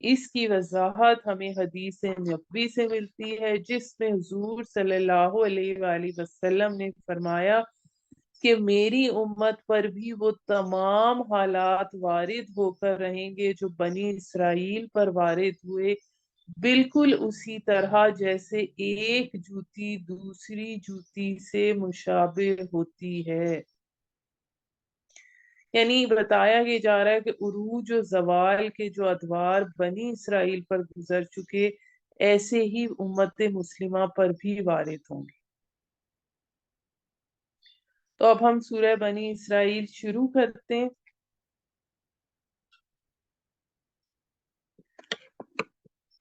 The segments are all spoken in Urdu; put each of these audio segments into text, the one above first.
اس کی وضاحت ہمیں حدیث نبوی سے ملتی ہے جس میں حضور صلی اللہ علیہ وآلہ وسلم نے فرمایا کہ میری امت پر بھی وہ تمام حالات وارد ہو کر رہیں گے جو بنی اسرائیل پر وارد ہوئے، بالکل اسی طرح جیسے ایک جوتی دوسری جوتی سے مشابہ ہوتی ہے۔ یعنی بتایا یہ جا رہا ہے کہ عروج و زوال کے جو ادوار بنی اسرائیل پر گزر چکے، ایسے ہی امت مسلمہ پر بھی وارد ہوں گے۔ تو اب ہم سورہ بنی اسرائیل شروع کرتے ہیں۔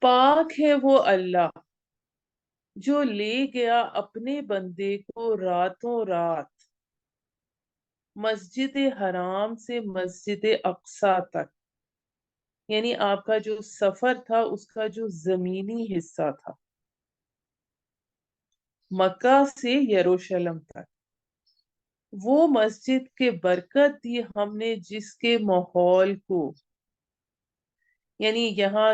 پاک ہے وہ اللہ جو لے گیا اپنے بندے کو راتوں رات مسجد حرام سے مسجد اقصی تک، یعنی آپ کا جو سفر تھا اس کا جو زمینی حصہ تھا، مکہ سے یروشلم تک، وہ مسجد کے برکت دی ہم نے جس کے ماحول کو، یعنی یہاں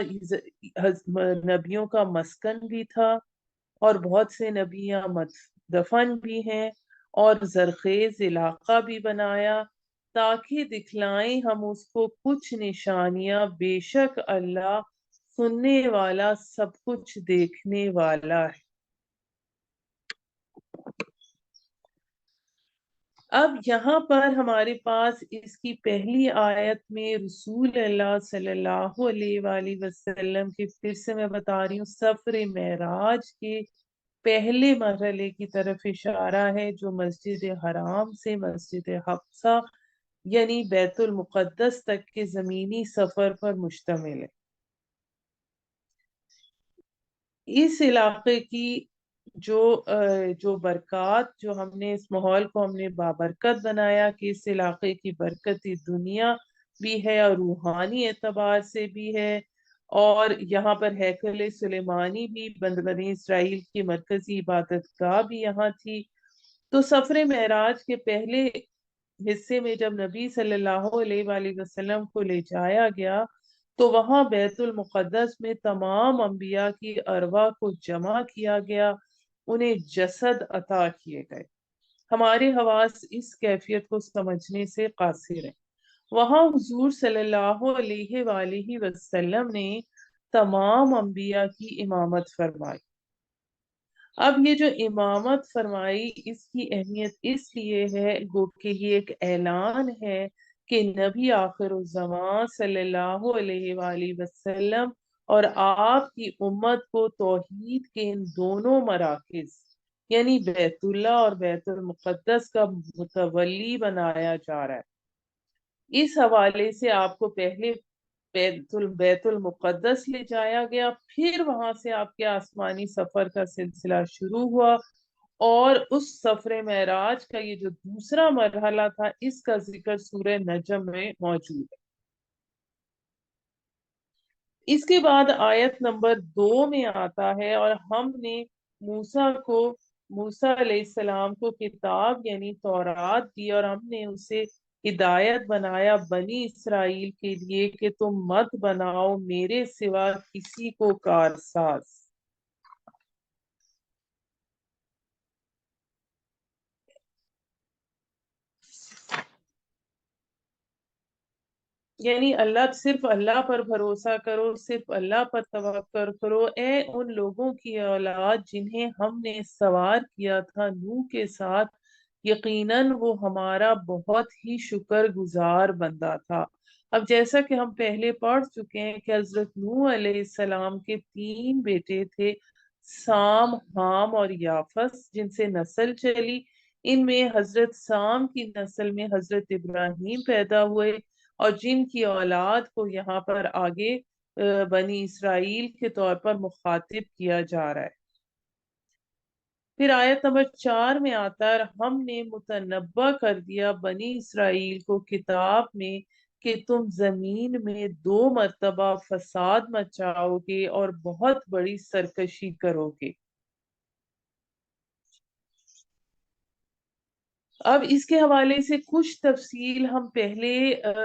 نبیوں کا مسکن بھی تھا اور بہت سے نبیاں دفن بھی ہیں، اور زرخیز علاقہ بھی بنایا تاکہ دکھلائیں ہم اس کو کچھ نشانیاں، بے شک اللہ سننے والا سب کچھ دیکھنے والا ہے۔ اب یہاں پر ہمارے پاس اس کی پہلی آیت میں رسول اللہ صلی اللہ علیہ وآلہ وسلم کے، پھر سے میں بتا رہی ہوں، سفر معراج کے پہلے مرحلے کی طرف اشارہ ہے جو مسجد حرام سے مسجد اقصی یعنی بیت المقدس تک کے زمینی سفر پر مشتمل ہے۔ اس علاقے کی جو برکات، جو ہم نے اس ماحول کو ہم نے بابرکت بنایا کہ اس علاقے کی برکتی دنیا بھی ہے اور روحانی اعتبار سے بھی ہے، اور یہاں پر ہیکل سلیمانی بھی، بنی اسرائیل کی مرکزی عبادت گاہ بھی یہاں تھی۔ تو سفر معراج کے پہلے حصے میں جب نبی صلی اللہ علیہ وآلہ وسلم کو لے جایا گیا تو وہاں بیت المقدس میں تمام انبیاء کی ارواح کو جمع کیا گیا، انہیں جسد عطا کیے گئے۔ ہمارے حواس اس کیفیت کو سمجھنے سے قاصر ہیں۔ وہاں حضور صلی اللہ علیہ وآلہ وسلم نے تمام انبیاء کی امامت فرمائی۔ اب یہ جو امامت فرمائی اس کی اہمیت اس لیے ہے گو کہ یہ ایک اعلان ہے کہ نبی آخر الزمان صلی اللہ علیہ وآلہ وسلم اور آپ کی امت کو توحید کے ان دونوں مراکز یعنی بیت اللہ اور بیت المقدس کا متولی بنایا جا رہا ہے۔ اس حوالے سے آپ کو پہلے بیت المقدس لے جایا گیا، پھر وہاں سے آپ کے آسمانی سفر کا سلسلہ شروع ہوا، اور اس سفر معراج کا یہ جو دوسرا مرحلہ تھا اس کا ذکر سورہ نجم میں موجود ہے۔ اس کے بعد آیت نمبر 2 میں آتا ہے، اور ہم نے موسیٰ علیہ السلام کو کتاب یعنی تورات دی، اور ہم نے اسے ہدایت بنایا بنی اسرائیل کے لیے کہ تم مت بناؤ میرے سوا کسی کو کارساز۔ یعنی صرف اللہ پر بھروسہ کرو، صرف اللہ پر توکل کرو، اے ان لوگوں کی اولاد جنہیں ہم نے سوار کیا تھا نوح کے ساتھ، یقیناً وہ ہمارا بہت ہی شکر گزار بندہ تھا۔ اب جیسا کہ ہم پہلے پڑھ چکے ہیں کہ حضرت نوح علیہ السلام کے 3 بیٹے تھے، سام، حام اور یافس، جن سے نسل چلی۔ ان میں حضرت سام کی نسل میں حضرت ابراہیم پیدا ہوئے، اور جن کی اولاد کو یہاں پر آگے بنی اسرائیل کے طور پر مخاطب کیا جا رہا ہے۔ پھر آیت نمبر 4 میں آتا ہے، ہم نے متنبع کر دیا بنی اسرائیل کو کتاب میں کہ تم زمین میں 2 مرتبہ فساد مچاؤ گے اور بہت بڑی سرکشی کرو گے۔ اب اس کے حوالے سے کچھ تفصیل ہم پہلے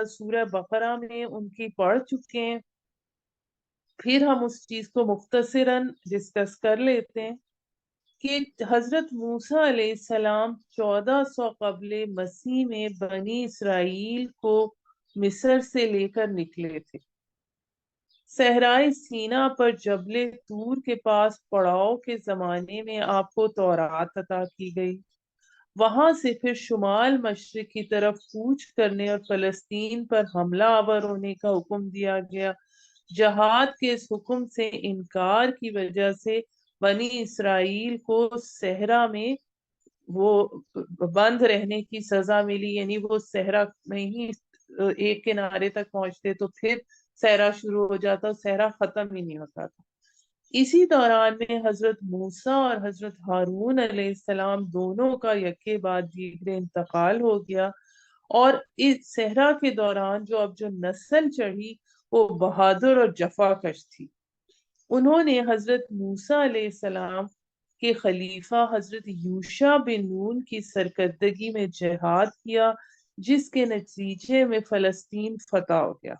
سورہ بقرہ میں ان کی پڑھ چکے ہیں۔ پھر ہم اس چیز کو مختصراً ڈسکس کر لیتے ہیں کہ حضرت موسیٰ علیہ السلام 1400 قبل مسیح میں بنی اسرائیل کو مصر سے لے کر نکلے تھے۔ صحرائے سینا پر جبل طور کے پاس پڑاؤ کے زمانے میں آپ کو تورات عطا کی گئی۔ وہاں سے پھر شمال مشرق کی طرف کوچ کرنے اور فلسطین پر حملہ آور ہونے کا حکم دیا گیا۔ جہاد کے اس حکم سے انکار کی وجہ سے بنی اسرائیل کو صحرا میں وہ بند رہنے کی سزا ملی، یعنی وہ صحرا میں ہی ایک کنارے تک پہنچتے تو پھر صحرا شروع ہو جاتا، صحرا ختم ہی نہیں ہوتا تھا۔ اسی دوران میں حضرت موسیٰ اور حضرت ہارون علیہ السلام دونوں کا یکے بعد دیگرے انتقال ہو گیا، اور اس صحرا کے دوران جو نسل چڑھی وہ بہادر اور جفا کش تھی۔ انہوں نے حضرت موسیٰ علیہ السلام کے خلیفہ حضرت یوشع بن نون کی سرکردگی میں جہاد کیا، جس کے نتیجے میں فلسطین فتح ہو گیا۔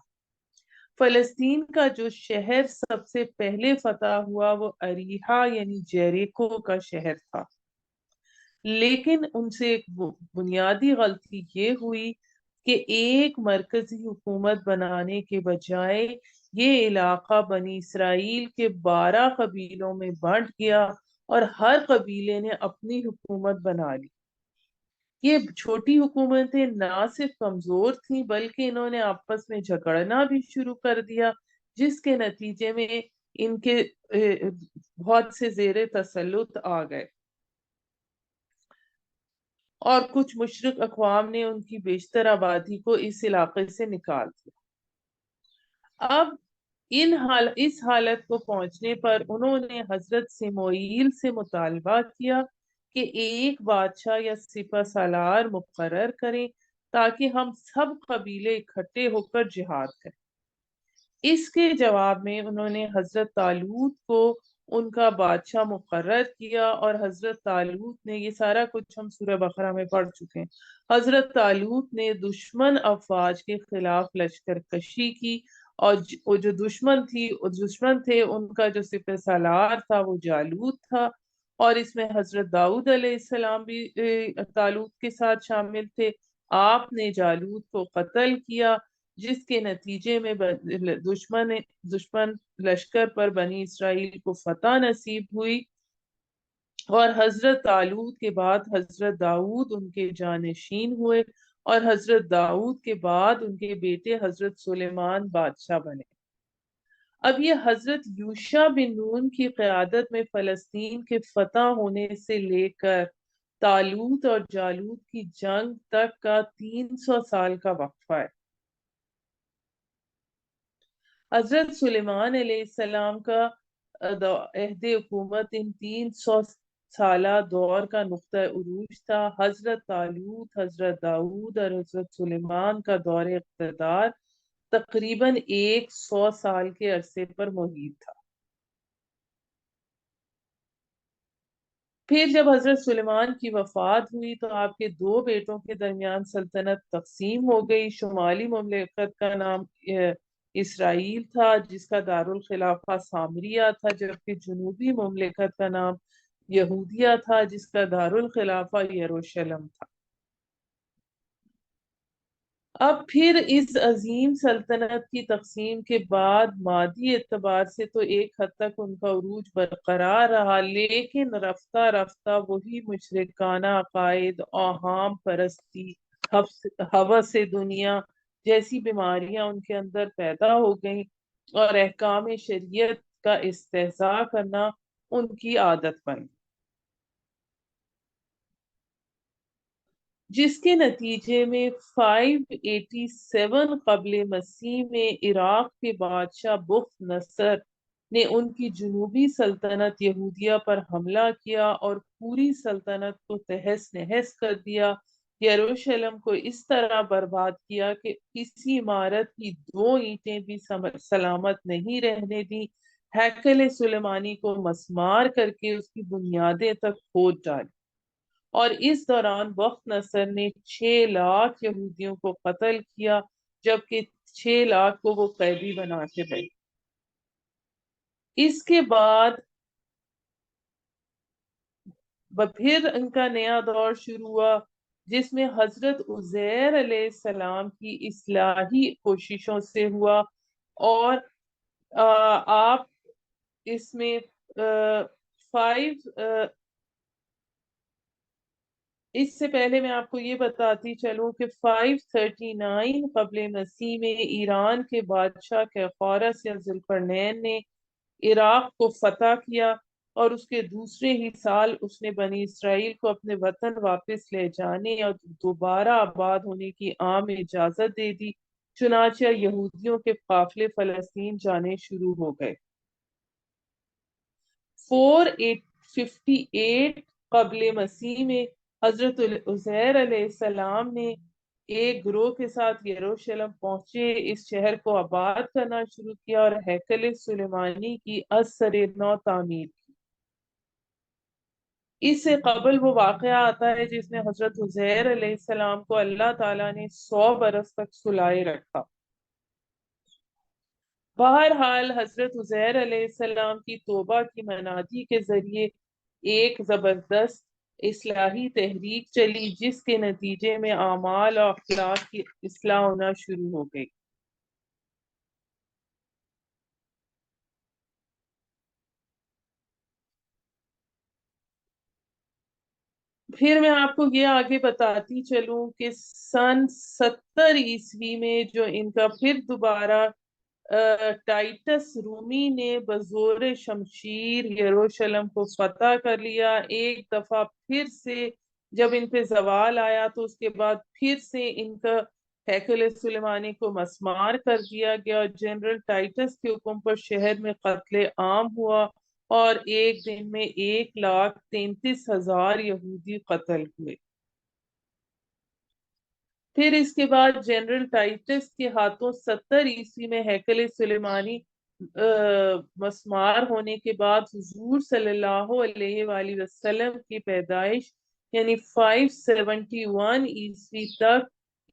فلسطین کا جو شہر سب سے پہلے فتح ہوا وہ اریحا یعنی جیریکو کا شہر تھا، لیکن ان سے ایک بنیادی غلطی یہ ہوئی کہ ایک مرکزی حکومت بنانے کے بجائے یہ علاقہ بنی اسرائیل کے 12 قبیلوں میں بانٹ گیا اور ہر قبیلے نے اپنی حکومت بنا لی۔ یہ چھوٹی حکومتیں نہ صرف کمزور تھیں بلکہ انہوں نے آپس میں جھگڑنا بھی شروع کر دیا، جس کے نتیجے میں ان کے بہت سے زیر تسلط آ گئے اور کچھ مشرک اقوام نے ان کی بیشتر آبادی کو اس علاقے سے نکال دیا۔ اب اس حالت کو پہنچنے پر انہوں نے حضرت سموئیل سے مطالبہ کیا کہ ایک بادشاہ یا سپہ سالار مقرر کریں تاکہ ہم سب قبیلے اکٹھے ہو کر جہاد کریں۔ اس کے جواب میں انہوں نے حضرت طالوت کو ان کا بادشاہ مقرر کیا، اور حضرت طالوت نے، یہ سارا کچھ ہم سورہ بقرہ میں پڑھ چکے ہیں، حضرت طالوت نے دشمن افواج کے خلاف لشکر کشی کی، اور جو دشمن تھے ان کا جو سپہ سالار تھا وہ جالوت تھا، اور اس میں حضرت داؤد علیہ السلام بھی طالوت کے ساتھ شامل تھے۔ آپ نے جالوت کو قتل کیا، جس کے نتیجے میں دشمن لشکر پر بنی اسرائیل کو فتح نصیب ہوئی، اور حضرت طالوت کے بعد حضرت داؤد ان کے جانشین ہوئے، اور حضرت داؤد کے بعد ان کے بیٹے حضرت سلیمان بادشاہ بنے۔ اب یہ حضرت یوشع بن نون کی قیادت میں فلسطین کے فتح ہونے سے لے کر طالوت اور جالوت کی جنگ تک کا 300 سال کا وقفہ ہے۔ حضرت سلیمان علیہ السلام کا عہد حکومت ان 300 سالہ دور کا نقطہ عروج تھا۔ حضرت طالوت، حضرت داؤد اور حضرت سلیمان کا دور اقتدار تقریباً 100 سال کے عرصے پر محیط تھا۔ پھر جب حضرت سلیمان کی وفات ہوئی تو آپ کے 2 بیٹوں کے درمیان سلطنت تقسیم ہو گئی۔ شمالی مملکت کا نام اسرائیل تھا، جس کا دارالخلافہ سامریہ تھا، جبکہ جنوبی مملکت کا نام یہودیہ تھا، جس کا دارالخلافہ یروشلم تھا۔ اب پھر اس عظیم سلطنت کی تقسیم کے بعد مادی اعتبار سے تو ایک حد تک ان کا عروج برقرار رہا، لیکن رفتہ رفتہ وہی مشرکانہ عقائد، اوہام پرستی، ہوس دنیا جیسی بیماریاں ان کے اندر پیدا ہو گئیں، اور احکام شریعت کا استہزاء کرنا ان کی عادت بن گئی، جس کے نتیجے میں 587 قبل مسیح میں عراق کے بادشاہ بخت نصر نے ان کی جنوبی سلطنت یہودیہ پر حملہ کیا اور پوری سلطنت کو تہس نہس کر دیا۔ یروشلم کو اس طرح برباد کیا کہ کسی عمارت کی 2 اینٹیں بھی سلامت نہیں رہنے دی۔ ہیکل سلیمانی کو مسمار کر کے اس کی بنیادیں تک کھود ڈالی، اور اس دوران بخت نصر نے 6 لاکھ یہودیوں کو قتل کیا، جبکہ 6 لاکھ کو وہ قیدی بنا کے گئے۔ اس کے بعد پھر ان کا نیا دور شروع ہوا، جس میں حضرت عزیر علیہ السلام کی اصلاحی کوششوں سے ہوا، اور آپ اس میں 5 اس سے پہلے میں آپ کو یہ بتاتی چلوں کہ 539 قبل مسیح میں ایران کے بادشاہ کیخورس یا ذوالقرنین نے عراق کو فتح کیا، اور اس کے دوسرے ہی سال اس نے بنی اسرائیل کو اپنے وطن واپس لے جانے اور دوبارہ آباد ہونے کی عام اجازت دے دی، چنانچہ یہودیوں کے قافلے فلسطین جانے شروع ہو گئے۔ 458 قبل مسیح میں حضرت عزیر علیہ السلام نے ایک گروہ کے ساتھ یروشلم پہنچے، اس شہر کو آباد کرنا شروع کیا اور ہیکل سلیمانی کی از سر نو تعمیر کی۔ اس سے قبل وہ واقعہ آتا ہے جس میں حضرت عزیر علیہ السلام کو اللہ تعالیٰ نے 100 برس تک سلائے رکھا۔ بہرحال حضرت عزیر علیہ السلام کی توبہ کی منادی کے ذریعے ایک زبردست اصلاحی تحریک چلی، جس کے نتیجے میں اعمال اور اخلاق کی اصلاح ہونا شروع ہو گئی۔ پھر میں آپ کو یہ آگے بتاتی چلوں کہ سن 70 عیسوی میں جو ان کا پھر دوبارہ ٹائٹس رومی نے بزور شمشیر یروشلم کو فتح کر لیا۔ ایک دفعہ پھر سے جب ان پہ زوال آیا تو اس کے بعد پھر سے ان کا ہیکل سلیمانی کو مسمار کر دیا گیا، اور جنرل ٹائٹس کے حکم پر شہر میں قتل عام ہوا، اور ایک دن میں 1,33,000 یہودی قتل ہوئے۔ پھر اس کے بعد جنرل ٹائٹس کے ہاتھوں 70 عیسوی میں ہیکل سلیمانی مسمار ہونے کے بعد حضور صلی اللہ علیہ وآلہ وسلم کی پیدائش یعنی 571 عیسوی تک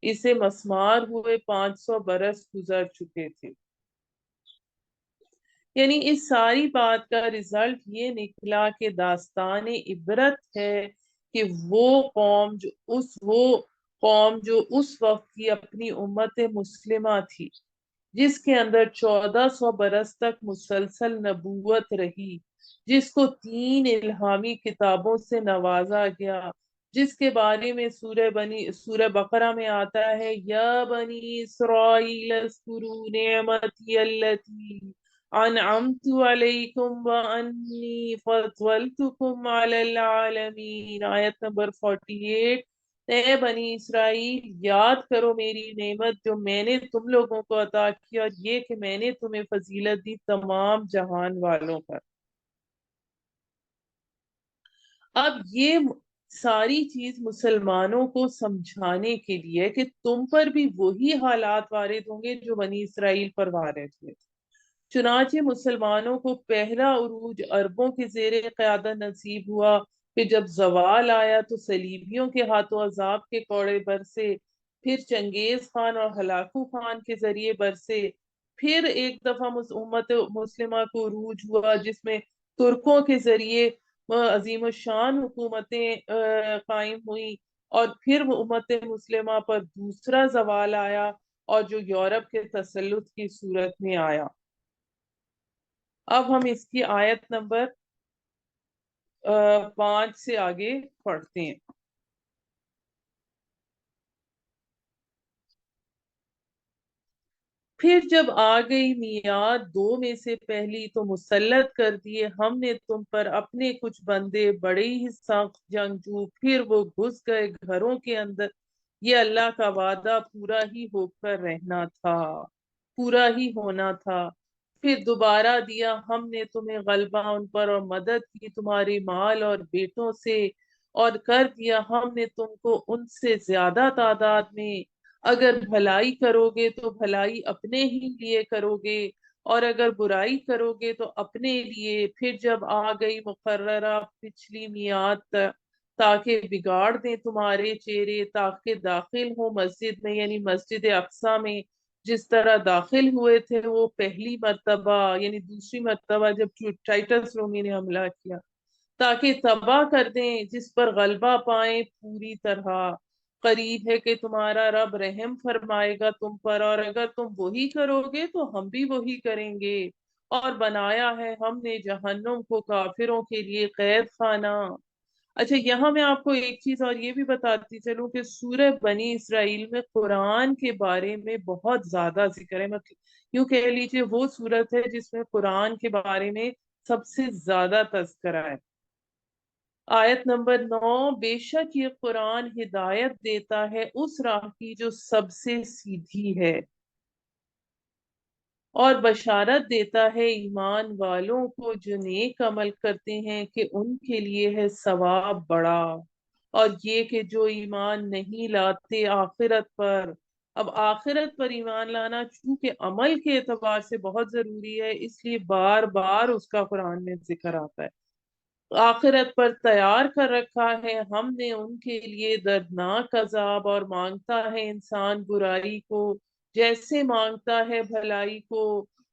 اسے مسمار ہوئے 500 برس گزر چکے تھے۔ یعنی اس ساری بات کا رزلٹ یہ نکلا کہ داستان عبرت ہے کہ وہ قوم جو اس وقت کی اپنی امت مسلمہ تھی، جس کے اندر 1400 برس تک مسلسل نبوت رہی، جس کو 3 الہامی کتابوں سے نوازا گیا، جس کے بارے میں سورہ بقرہ میں آتا ہے یا بنی اسرائیل اذکروا نعمتی اللتی انعمت علیکم وانی فضلتکم علی العالمین، آیت نمبر 48۔ اے بنی اسرائیل یاد کرو میری نعمت جو میں نے تم لوگوں کو عطا کی، اور یہ کہ میں نے تمہیں فضیلت دی تمام جہان والوں پر۔ اب یہ ساری چیز مسلمانوں کو سمجھانے کے لیے کہ تم پر بھی وہی حالات وارد ہوں گے جو بنی اسرائیل پر وارد ہوئے تھے۔ چنانچہ مسلمانوں کو پہلا عروج عربوں کے زیر قیادت نصیب ہوا، پھر جب زوال آیا تو صلیبیوں کے ہاتھوں عذاب کے کوڑے برسے، پھر چنگیز خان اور ہلاکو خان کے ذریعے برسے، پھر ایک دفعہ امت مسلمہ کو عروج ہوا جس میں ترکوں کے ذریعے عظیم الشان حکومتیں قائم ہوئیں، اور پھر امت مسلمہ پر دوسرا زوال آیا اور جو یورپ کے تسلط کی صورت میں آیا۔ اب ہم اس کی آیت نمبر 5 سے آگے پڑھتے ہیں۔ پھر جب آ گئی میعاد 2 میں سے پہلی تو مسلط کر دیے ہم نے تم پر اپنے کچھ بندے بڑے ہی سخت جنگجو، پھر وہ گھس گئے گھروں کے اندر، یہ اللہ کا وعدہ پورا ہی ہو کر رہنا تھا، پورا ہی ہونا تھا۔ پھر دوبارہ دیا ہم نے تمہیں غلبہ ان پر اور مدد کی تمہارے مال اور بیٹوں سے، اور کر دیا ہم نے تم کو ان سے زیادہ تعداد میں، اگر بھلائی کرو گے تو بھلائی اپنے ہی لیے کرو گے، اور اگر برائی کرو گے تو اپنے لیے۔ پھر جب آ گئی مقررہ پچھلی میعاد تاکہ بگاڑ دیں تمہارے چہرے، تاکہ داخل ہو مسجد میں یعنی مسجد اقصی میں، جس طرح داخل ہوئے تھے وہ پہلی مرتبہ، یعنی دوسری مرتبہ جب ٹائٹس رومی نے حملہ کیا، تاکہ تباہ کر دیں، جس پر غلبہ پائیں پوری طرح۔ قریب ہے کہ تمہارا رب رحم فرمائے گا تم پر، اور اگر تم وہی کرو گے تو ہم بھی وہی کریں گے۔ اور بنایا ہے ہم نے جہنم کو کافروں کے لیے قید خانہ۔ اچھا، یہاں میں آپ کو ایک چیز اور یہ بھی بتاتی چلوں کہ سورہ بنی اسرائیل میں قرآن کے بارے میں بہت زیادہ ذکر ہے، مطلب یوں کہہ لیجیے وہ سورت ہے جس میں قرآن کے بارے میں سب سے زیادہ تذکرہ ہے۔ آیت نمبر 9، بے شک یہ قرآن ہدایت دیتا ہے اس راہ کی جو سب سے سیدھی ہے، اور بشارت دیتا ہے ایمان والوں کو جو نیک عمل کرتے ہیں کہ ان کے لیے ہے ثواب بڑا، اور یہ کہ جو ایمان نہیں لاتے آخرت پر۔ اب آخرت پر ایمان لانا چونکہ عمل کے اعتبار سے بہت ضروری ہے، اس لیے بار بار اس کا قرآن میں ذکر آتا ہے۔ آخرت پر تیار کر رکھا ہے ہم نے ان کے لیے دردناک عذاب، اور مانگتا ہے انسان برائی کو جیسے مانگتا ہے بھلائی کو،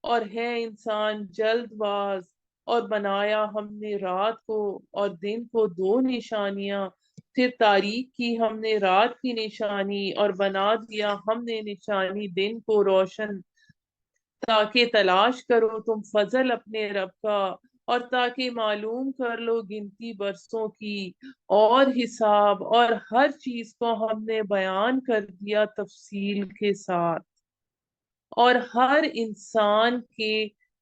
اور ہے انسان جلد باز۔ اور بنایا ہم نے رات کو اور دن کو دو نشانیاں، پھر تاریک کی ہم نے رات کی نشانی، اور بنا دیا ہم نے نشانی دن کو روشن، تاکہ تلاش کرو تم فضل اپنے رب کا، اور تاکہ معلوم کر لو گنتی برسوں کی اور حساب، اور ہر چیز کو ہم نے بیان کر دیا تفصیل کے ساتھ۔ اور ہر انسان کے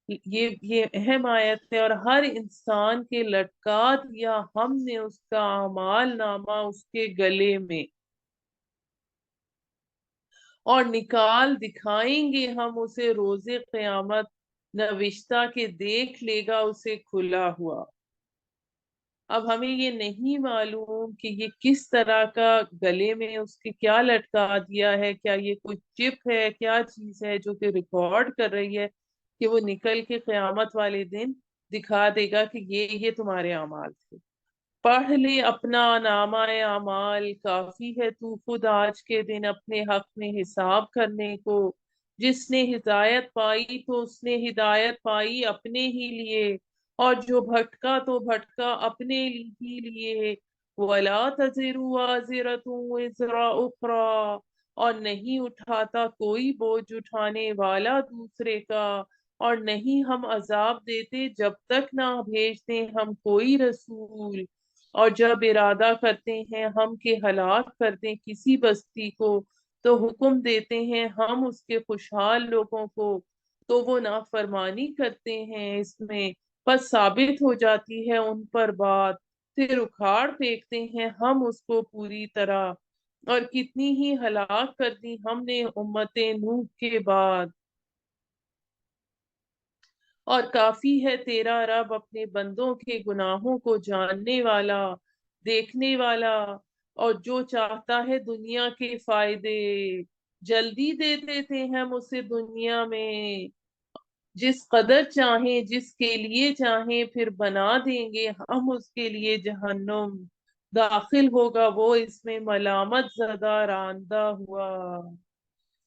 یہ اہم آیت ہے، اور ہر انسان کے لٹکا دیا ہم نے اس کا اعمال نامہ اس کے گلے میں، اور نکال دکھائیں گے ہم اسے روز قیامت، نوشتہ کے دیکھ لے گا اسے کھلا ہوا۔ اب ہمیں یہ نہیں معلوم کہ یہ کس طرح کا گلے میں اس کے کیا لٹکا دیا ہے، کیا یہ کوئی چپ ہے، کیا چیز ہے جو کہ ریکارڈ کر رہی ہے کہ وہ نکل کے قیامت والے دن دکھا دے گا کہ یہ تمہارے اعمال تھے۔ پڑھ لے اپنا نامہ اعمال، کافی ہے تو خود آج کے دن اپنے حق میں حساب کرنے کو۔ جس نے ہدایت پائی تو اس نے ہدایت پائی اپنے ہی لیے، اور جو بھٹکا تو بھٹکا اپنے ہی لیے۔ وَلَا تَزِرُ وَازِرَةٌ وِزْرَ أُخْرَىٰ، اور نہیں اٹھاتا کوئی بوجھ اٹھانے والا دوسرے کا، اور نہیں ہم عذاب دیتے جب تک نہ بھیج دیں ہم کوئی رسول۔ اور جب ارادہ کرتے ہیں ہم کہ ہلاک کر دیں کسی بستی کو، تو حکم دیتے ہیں ہم اس کے خوشحال لوگوں کو، تو وہ نافرمانی کرتے ہیں اس میں، بس ثابت ہو جاتی ہے ان پر بات، پھر اکھاڑ پھینکتے ہیں ہم اس کو پوری طرح۔ اور کتنی ہی ہلاک کر دی ہم نے امت نوح کے بعد۔ اور کافی ہے تیرا رب اپنے بندوں کے گناہوں کو جاننے والا، دیکھنے والا، اور جو چاہتا ہے دنیا کے فائدے جلدی دے دیتے ہیں ہم اسے دنیا میں، جس قدر چاہیں جس کے لیے چاہیں پھر بنا دیں گے ہم اس کے لیے جہنم، داخل ہوگا وہ اس میں ملامت زدہ راندہ ہوا۔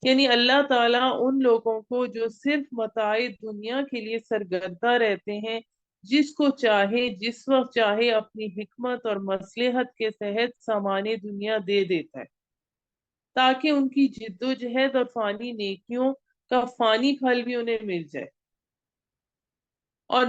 یعنی اللہ تعالیٰ ان لوگوں کو جو صرف متاع دنیا کے لیے سرگردہ رہتے ہیں، جس کو چاہے جس وقت چاہے اپنی حکمت اور مصلحت کے تحت سامان دنیا دے دیتا ہے، تاکہ ان کی جد و جہد اور فانی نیکیوں کا فانی پھل بھی انہیں مل جائے، اور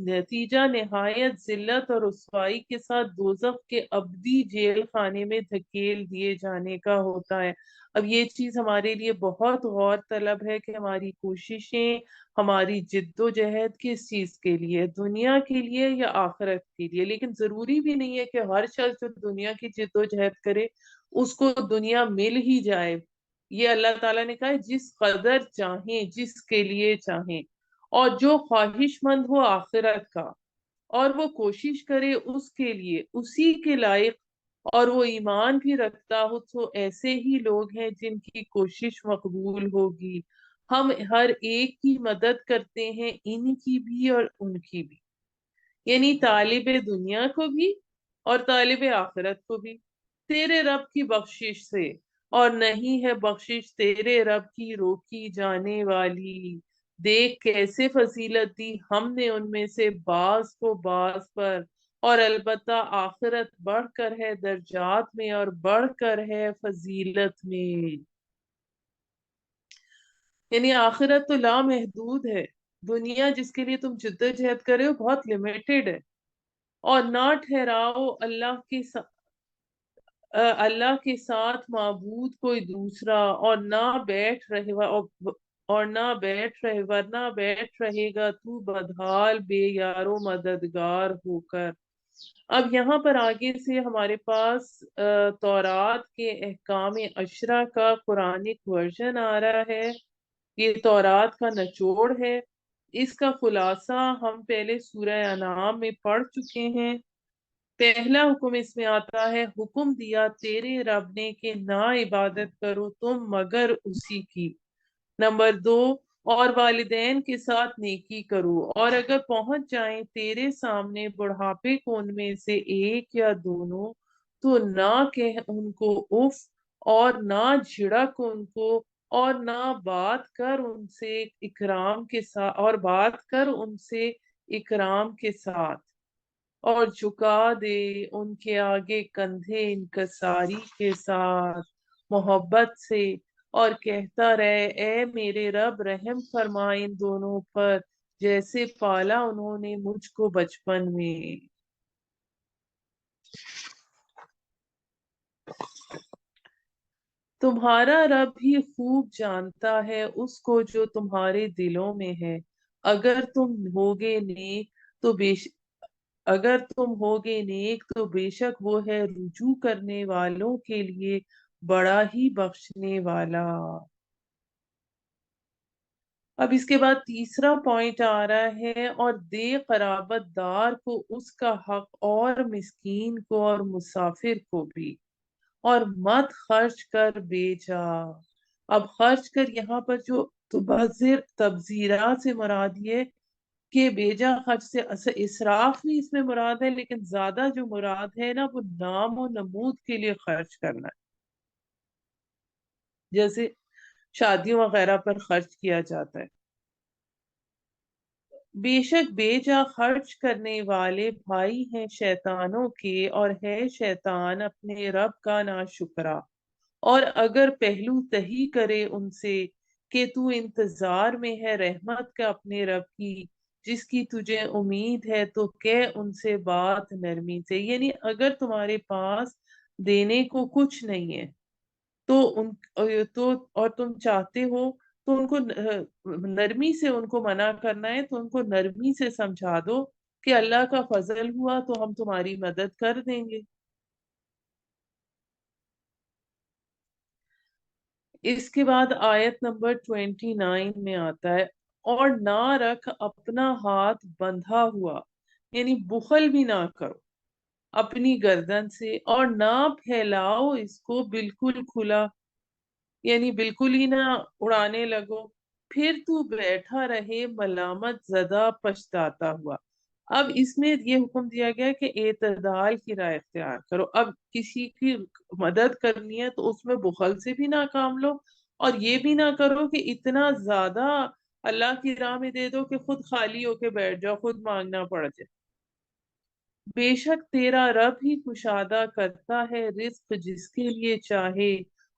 نتیجہ نہایت ذلت اور رسوائی کے ساتھ دوزخ کے ابدی جیل خانے میں دھکیل دیے جانے کا ہوتا ہے۔ اب یہ چیز ہمارے لیے بہت غور طلب ہے کہ ہماری کوششیں، ہماری جد و جہد کس چیز کے لیے، دنیا کے لیے یا آخرت کے لیے۔ لیکن ضروری بھی نہیں ہے کہ ہر شخص جو دنیا کی جد و جہد کرے اس کو دنیا مل ہی جائے۔ یہ اللہ تعالیٰ نے کہا ہے جس قدر چاہیں جس کے لیے چاہیں، اور جو خواہش مند ہو آخرت کا اور وہ کوشش کرے اس کے لیے اسی کے لائق، اور وہ ایمان بھی رکھتا ہو، تو ایسے ہی لوگ ہیں جن کی کوشش مقبول ہوگی۔ ہم ہر ایک کی مدد کرتے ہیں، ان کی بھی اور ان کی بھی، یعنی طالب دنیا کو بھی اور طالب آخرت کو بھی، تیرے رب کی بخشش سے۔ اور نہیں ہے بخشش تیرے رب کی روکی جانے والی۔ دیکھ کیسے فضیلت دی ہم نے ان میں سے بعض کو بعض پر، اور البتہ آخرت بڑھ کر ہے درجات میں اور بڑھ کر ہے فضیلت میں۔ یعنی آخرت تو لامحدود ہے، دنیا جس کے لیے تم جدوجہد کرے ہو بہت لمیٹڈ ہے۔ اور نہ ٹھہراؤ اللہ کے ساتھ معبود کوئی دوسرا، اور نہ بیٹھ رہے ورنہ بیٹھ رہے گا تو بدحال بے یار و مددگار ہو کر۔ اب یہاں پر آگے سے ہمارے پاس تورات کے احکام عشرہ کا قرآنک ورژن آ رہا ہے۔ یہ تورات کا نچوڑ ہے، اس کا خلاصہ ہم پہلے سورہ انعام میں پڑھ چکے ہیں۔ پہلا حکم اس میں آتا ہے، حکم دیا تیرے رب نے کہ نہ عبادت کرو تم مگر اسی کی۔ نمبر 2، اور والدین کے ساتھ نیکی کرو، اور اگر پہنچ جائیں تیرے سامنے بڑھاپے کو ان میں سے ایک یا دونوں، تو نہ کہہ ان کو اف، اور نہ جھڑک ان کو، اور نہ بات کر ان سے اکرام کے ساتھ، اور جھکا دے ان کے آگے کندھے انکساری کے ساتھ محبت سے، اور کہتا رہے اے میرے رب رحم فرما ان دونوں پر جیسے پالا انہوں نے مجھ کو بچپن میں۔ تمہارا رب ہی خوب جانتا ہے اس کو جو تمہارے دلوں میں ہے۔ اگر تم ہوگے نیک تو بے شک وہ ہے رجوع کرنے والوں کے لیے بڑا ہی بخشنے والا۔ اب اس کے بعد تیسرا پوائنٹ آ رہا ہے، اور دے قرابت دار کو اس کا حق، اور مسکین کو اور مسافر کو بھی، اور مت خرچ کر بیچا۔ اب خرچ کر یہاں پر جو تبذیرات سے مراد یہ کہ بیجا خرچ سے اسراف بھی اس میں مراد ہے، لیکن زیادہ جو مراد ہے نا وہ نام و نمود کے لیے خرچ کرنا ہے، جیسے شادیوں وغیرہ پر خرچ کیا جاتا ہے۔ بے شک بیجا خرچ کرنے والے بھائی ہیں شیطانوں کے، اور ہے شیطان اپنے رب کا ناشکرا۔ اور اگر پہلو تہی کرے ان سے کہ تو انتظار میں ہے رحمت کا اپنے رب کی جس کی تجھے امید ہے، تو کہہ ان سے بات نرمی سے۔ یعنی اگر تمہارے پاس دینے کو کچھ نہیں ہے تو اور تم چاہتے ہو تو ان کو نرمی سے ان کو منع کرنا ہے، تو ان کو نرمی سے سمجھا دو کہ اللہ کا فضل ہوا تو ہم تمہاری مدد کر دیں گے۔ اس کے بعد آیت نمبر 29 میں آتا ہے، اور نہ رکھ اپنا ہاتھ بندھا ہوا، یعنی بخل بھی نہ کرو اپنی گردن سے، اور نہ پھیلاؤ اس کو بالکل کھلا، یعنی بالکل ہی نہ اڑانے لگو، پھر تو بیٹھا رہے ملامت زدہ پچھتاتا ہوا۔ اب اس میں یہ حکم دیا گیا کہ اعتدال کی راہ اختیار کرو۔ اب کسی کی مدد کرنی ہے تو اس میں بخل سے بھی نہ کام لو، اور یہ بھی نہ کرو کہ اتنا زیادہ اللہ کی راہ میں دے دو کہ خود خالی ہو کے بیٹھ جاؤ، خود مانگنا پڑ جائے۔ بے شک تیرا رب ہی کشادہ کرتا ہے رزق جس کے لیے چاہے،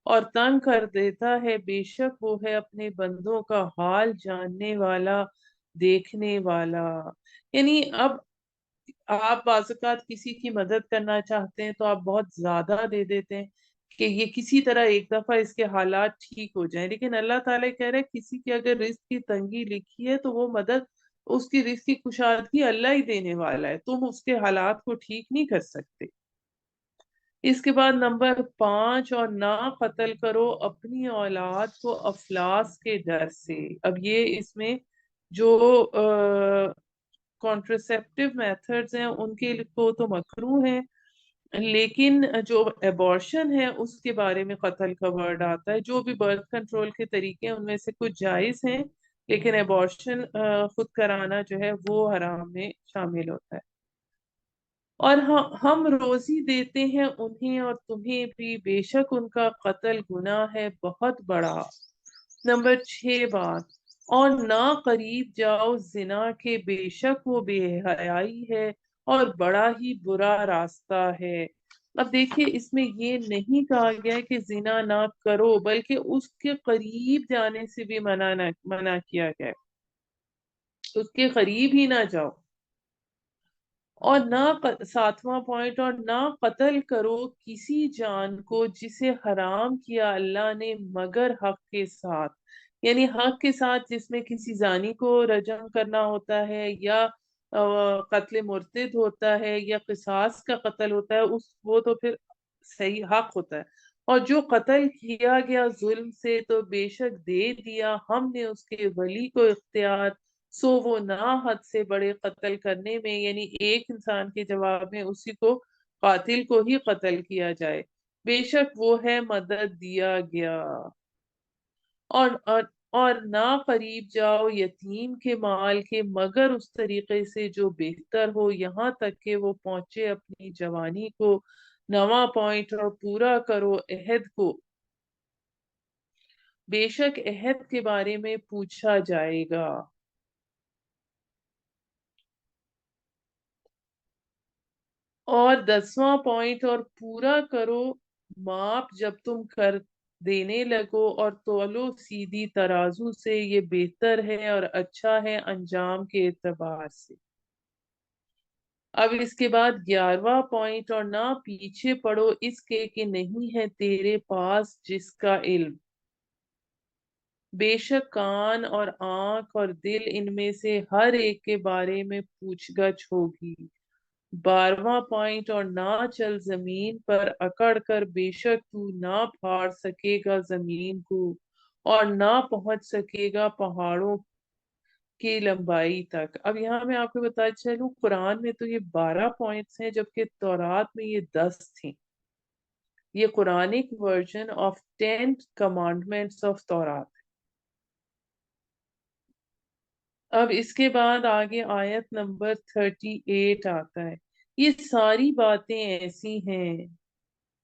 اور تنگ کر دیتا ہے، بے شک وہ ہے اپنے بندوں کا حال جاننے والا دیکھنے والا۔ یعنی اب آپ بعض اوقات کسی کی مدد کرنا چاہتے ہیں تو آپ بہت زیادہ دے دیتے ہیں کہ یہ کسی طرح ایک دفعہ اس کے حالات ٹھیک ہو جائیں، لیکن اللہ تعالیٰ کہہ رہے کسی کی اگر رزق کی تنگی لکھی ہے تو وہ مدد، اس کی رزق کی کشادگی اللہ ہی دینے والا ہے، تم اس کے حالات کو ٹھیک نہیں کر سکتے۔ اس کے بعد نمبر 5، اور نہ قتل کرو اپنی اولاد کو افلاس کے ڈر سے۔ اب یہ اس میں جو کانٹرسیپٹیو میتھڈز ہیں ان کے کو تو مکروہ ہیں، لیکن جو ایبورشن ہے اس کے بارے میں قتل کا ورڈ آتا ہے۔ جو بھی برتھ کنٹرول کے طریقے ہیں ان میں سے کچھ جائز ہیں، لیکن ایبورشن خود کرانا جو ہے وہ حرام میں شامل ہوتا ہے۔ اور ہم روزی دیتے ہیں انہیں اور تمہیں بھی، بے شک ان کا قتل گناہ ہے بہت بڑا۔ نمبر 6 بات، اور نہ قریب جاؤ زنا کے، بے شک وہ بے حیائی ہے اور بڑا ہی برا راستہ ہے۔ اب دیکھیے اس میں یہ نہیں کہا گیا کہ زنا نہ کرو، بلکہ اس کے قریب جانے سے بھی منع کیا گیا، اس کے قریب ہی نہ جاؤ۔ اور نہ 7واں پوائنٹ، اور نہ قتل کرو کسی جان کو جسے حرام کیا اللہ نے مگر حق کے ساتھ، یعنی حق کے ساتھ جس میں کسی زانی کو رجم کرنا ہوتا ہے، یا قتل مرتد ہوتا ہے، یا قصاص کا قتل ہوتا ہے، وہ تو پھر صحیح حق ہوتا ہے۔ اور جو قتل کیا گیا ظلم سے تو بے شک دے دیا ہم نے اس کے ولی کو اختیار، سو وہ نہ حد سے بڑے قتل کرنے میں، یعنی ایک انسان کے جواب میں اسی کو قاتل کو ہی قتل کیا جائے، بے شک وہ ہے مدد دیا گیا۔ اور اور اور نہ قریب جاؤ یتیم کے مال کے مگر اس طریقے سے جو بہتر ہو، یہاں تک کہ وہ پہنچے اپنی جوانی کو۔ 9واں پوائنٹ، اور پورا کرو عہد کو، بے شک عہد کے بارے میں پوچھا جائے گا۔ اور 10واں پوائنٹ، اور پورا کرو ماپ جب تم کر دینے لگو، اور تولو سیدھی ترازو سے، یہ بہتر ہے اور اچھا ہے انجام کے اعتبار سے۔ اب اس کے بعد 11واں پوائنٹ، اور نہ پیچھے پڑو اس کے کہ نہیں ہے تیرے پاس جس کا علم، بے شک کان اور آنکھ اور دل ان میں سے ہر ایک کے بارے میں پوچھ گچھ ہوگی۔ 12واں پوائنٹ، اور نہ چل زمین پر اکڑ کر، بے شک تو نہ پھاڑ سکے گا زمین کو، اور نہ پہنچ سکے گا پہاڑوں کی لمبائی تک۔ اب یہاں میں آپ کو بتا چلوں، قرآن میں تو یہ 12 پوائنٹس ہیں، جبکہ تورات میں یہ 10 تھیں۔ یہ Quranic version of 10 commandments of تورات۔ اب اس کے بعد آگے آیت نمبر 38 آتا ہے۔ یہ ساری باتیں ایسی ہیں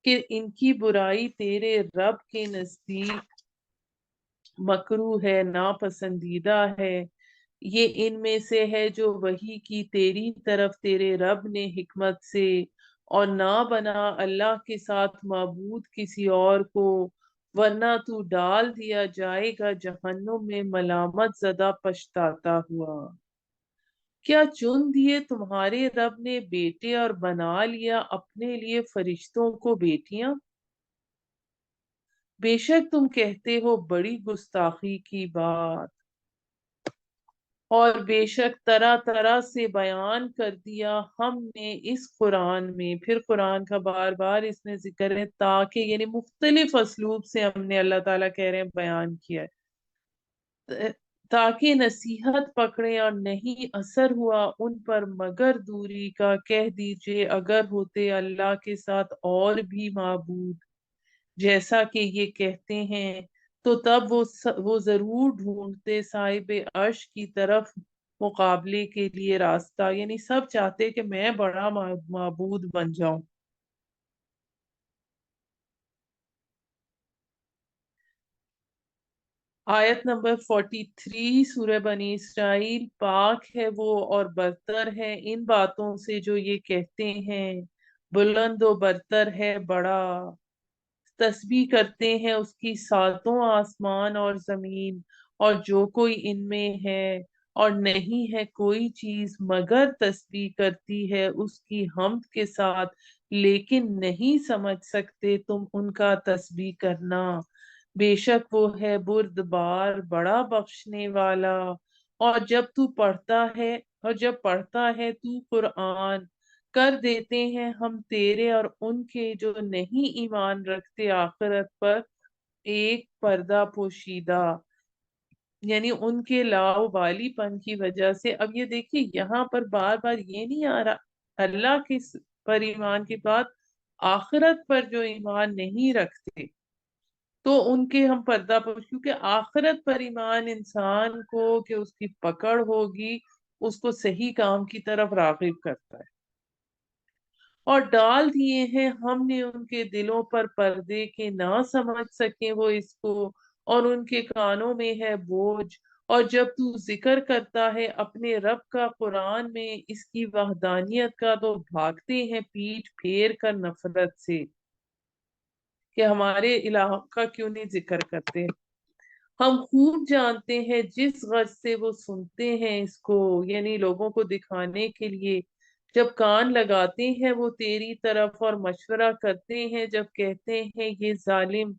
کہ ان کی برائی تیرے رب کے نزدیک مکروہ ہے، ناپسندیدہ ہے۔ یہ ان میں سے ہے جو وحی کی تیری طرف تیرے رب نے حکمت سے، اور نہ بنا اللہ کے ساتھ معبود کسی اور کو، ورنہ تو ڈال دیا جائے گا جہنم میں ملامت زدہ پچھتاتا ہوا۔ کیا چن دیے تمہارے رب نے بیٹے اور بنا لیا اپنے لیے فرشتوں کو بیٹیاں؟ بے شک تم کہتے ہو بڑی گستاخی کی بات۔ اور بے شک طرح طرح سے بیان کر دیا ہم نے اس قرآن میں، پھر قرآن کا بار بار اس میں ذکر ہے، تاکہ یعنی مختلف اسلوب سے ہم نے، اللہ تعالیٰ کہہ رہے ہیں، بیان کیا ہے، تاکہ نصیحت پکڑے، اور نہیں اثر ہوا ان پر مگر دوری کا، کہہ دیجئے اگر ہوتے اللہ کے ساتھ اور بھی معبود جیسا کہ یہ کہتے ہیں، تو تب وہ ضرور ڈھونڈتے صاحب عرش کی طرف مقابلے کے لیے راستہ، یعنی سب چاہتے کہ میں بڑا معبود بن جاؤں۔ آیت نمبر 43، سورہ بنی اسرائیل، پاک ہے وہ اور برتر ہے ان باتوں سے جو یہ کہتے ہیں، بلند و برتر ہے بڑا، تسبیح کرتے ہیں اس کی ساتوں آسمان اور زمین اور جو کوئی ان میں ہے، اور نہیں ہے کوئی چیز مگر تسبیح کرتی ہے اس کی حمد کے ساتھ، لیکن نہیں سمجھ سکتے تم ان کا تسبیح کرنا، بے شک وہ ہے بردبار بڑا بخشنے والا۔ اور جب پڑھتا ہے تو قرآن، کر دیتے ہیں ہم تیرے اور ان کے جو نہیں ایمان رکھتے آخرت پر ایک پردہ پوشیدہ، یعنی ان کے لاؤبالی پن کی وجہ سے۔ اب یہ دیکھیے یہاں پر بار بار یہ نہیں آ رہا اللہ کے پر ایمان کی بات، آخرت پر جو ایمان نہیں رکھتے تو ان کے ہم پردہ پوش، کیونکہ آخرت پر ایمان انسان کو کہ اس کی پکڑ ہوگی، اس کو صحیح کام کی طرف راغب کرتا ہے۔ اور ڈال دیے ہیں ہم نے ان کے دلوں پر پردے کہ نہ سمجھ سکیں وہ اس کو، اور ان کے کانوں میں ہے بوجھ، اور جب تو ذکر کرتا ہے اپنے رب کا قرآن میں اس کی وحدانیت کا تو بھاگتے ہیں پیٹھ پھیر کر نفرت سے کہ ہمارے الہ کا کیوں نہیں ذکر کرتے۔ ہم خوب جانتے ہیں جس غرض سے وہ سنتے ہیں اس کو، یعنی لوگوں کو دکھانے کے لیے جب کان لگاتے ہیں وہ تیری طرف اور مشورہ کرتے ہیں جب کہتے ہیں یہ ظالم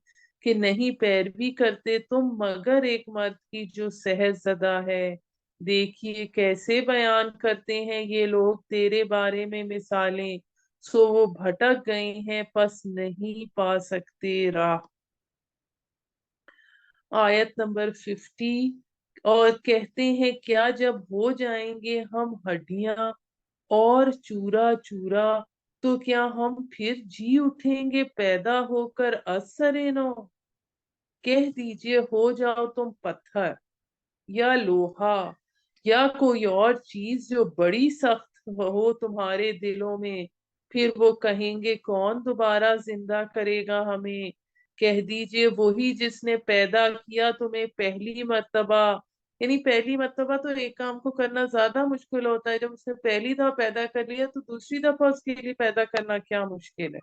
کہ نہیں پیروی کرتے تم مگر ایک مرد کی جو سہج زدہ ہے۔ دیکھیے کیسے بیان کرتے ہیں یہ لوگ تیرے بارے میں مثالیں، سو وہ بھٹک گئے ہیں پس نہیں پا سکتے راہ۔ آیت نمبر 50، اور کہتے ہیں کیا جب ہو جائیں گے ہم ہڈیاں اور چورا چورا تو کیا ہم پھر جی اٹھیں گے پیدا ہو کر اثر نو۔ کہہ دیجئے ہو جاؤ تم پتھر یا لوہا یا کوئی اور چیز جو بڑی سخت ہو تمہارے دلوں میں، پھر وہ کہیں گے کون دوبارہ زندہ کرے گا ہمیں۔ کہہ دیجئے وہی جس نے پیدا کیا تمہیں پہلی مرتبہ، یعنی پہلی مرتبہ تو ایک کام کو کرنا زیادہ مشکل ہوتا ہے، جب اس نے پہلی دفعہ پیدا کر لیا تو دوسری دفعہ اس کے لیے پیدا کرنا کیا مشکل ہے۔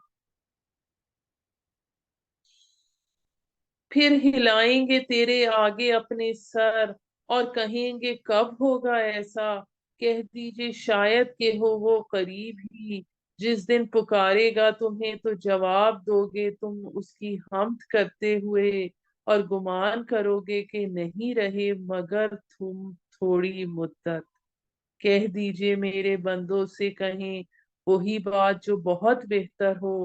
پھر ہلائیں گے تیرے آگے اپنے سر اور کہیں گے کب ہوگا ایسا۔ کہہ دیجئے شاید کہ ہو وہ قریب ہی، جس دن پکارے گا تمہیں تو جواب دو گے تم اس کی حمد کرتے ہوئے، اور گمان کرو گے کہ نہیں رہے مگر تم تھوڑی مدت۔ کہہ دیجئے میرے بندوں سے کہیں وہی بات جو بہت بہتر ہو،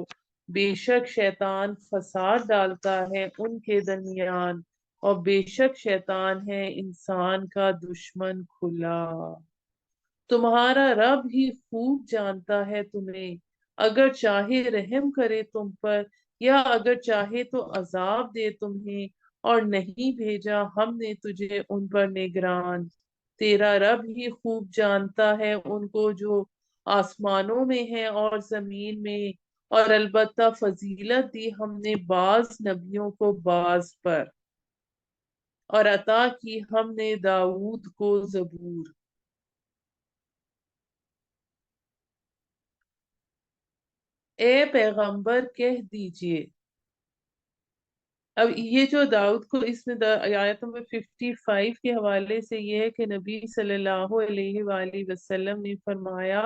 بے شک شیطان فساد ڈالتا ہے ان کے درمیان، اور بے شک شیطان ہے انسان کا دشمن کھلا۔ تمہارا رب ہی خوب جانتا ہے تمہیں، اگر چاہے رحم کرے تم پر یا اگر چاہے تو عذاب دے تمہیں، اور نہیں بھیجا ہم نے تجھے ان پر نگران۔ تیرا رب ہی خوب جانتا ہے ان کو جو آسمانوں میں ہے اور زمین میں، اور البتہ فضیلت دی ہم نے بعض نبیوں کو بعض پر، اور عطا کی ہم نے داؤد کو زبور۔ اے پیغمبر کہہ دیجئے، اب یہ جو داؤد کو اس میں آیت نمبر 55 کے حوالے سے یہ ہے کہ نبی صلی اللہ علیہ وآلہ وسلم نے فرمایا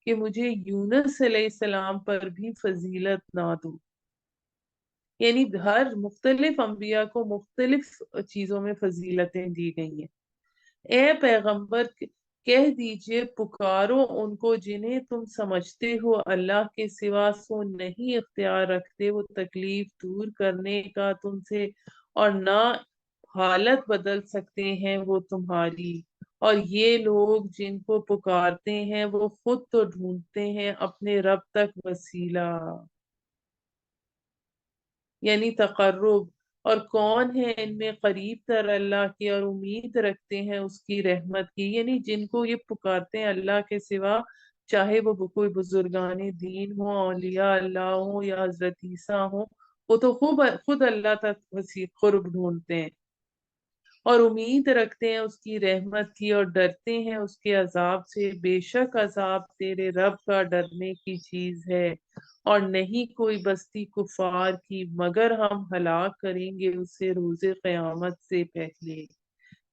کہ مجھے یونس علیہ السلام پر بھی فضیلت نہ دو، یعنی ہر مختلف انبیاء کو مختلف چیزوں میں فضیلتیں دی گئی ہیں۔ اے پیغمبر کہہ دیجئے پکارو ان کو جنہیں تم سمجھتے ہو اللہ کے سوا سو نہیں اختیار رکھتے وہ تکلیف دور کرنے کا تم سے، اور نہ حالت بدل سکتے ہیں وہ تمہاری، اور یہ لوگ جن کو پکارتے ہیں وہ خود تو ڈھونڈتے ہیں اپنے رب تک وسیلہ، یعنی تقرب، اور کون ہے ان میں قریب تر اللہ کے اور امید رکھتے ہیں اس کی رحمت کی، یعنی جن کو یہ پکارتے ہیں اللہ کے سوا، چاہے وہ کوئی بزرگان دین ہوں، اولیاء اللہ ہوں یا حضرت عیسیٰ ہوں، وہ تو خود اللہ تک قرب ڈھونڈتے ہیں اور امید رکھتے ہیں اس کی رحمت کی، اور ڈرتے ہیں اس کے عذاب سے۔ بے شک عذاب تیرے رب کا ڈرنے کی چیز ہے، اور نہیں کوئی بستی کفار کی مگر ہم ہلاک کریں گے اسے روز قیامت سے پہلے،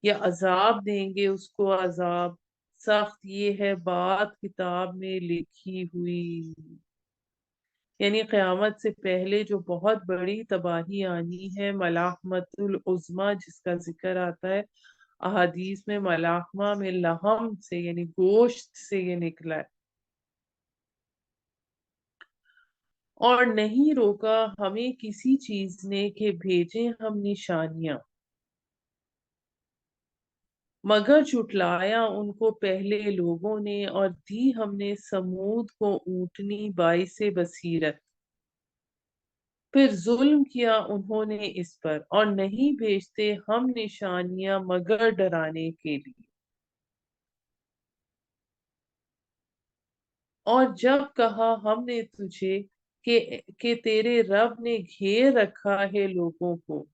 یا عذاب دیں گے اس کو عذاب سخت، یہ ہے بات کتاب میں لکھی ہوئی، یعنی قیامت سے پہلے جو بہت بڑی تباہی آنی ہے، ملاحمت العظمی جس کا ذکر آتا ہے احادیث میں، ملاحمہ میں لحم سے یعنی گوشت سے یہ نکلا ہے۔ اور نہیں روکا ہمیں کسی چیز نے کہ بھیجیں ہم نشانیاں، مگر جھٹلایا ان کو پہلے لوگوں نے، اور دی ہم نے سمود کو اونٹنی باعث بصیرت، پھر ظلم کیا انہوں نے اس پر، اور نہیں بھیجتے ہم نشانیاں مگر ڈرانے کے لیے۔ اور جب کہا ہم نے تجھے کہ تیرے رب نے گھیر رکھا ہے لوگوں کو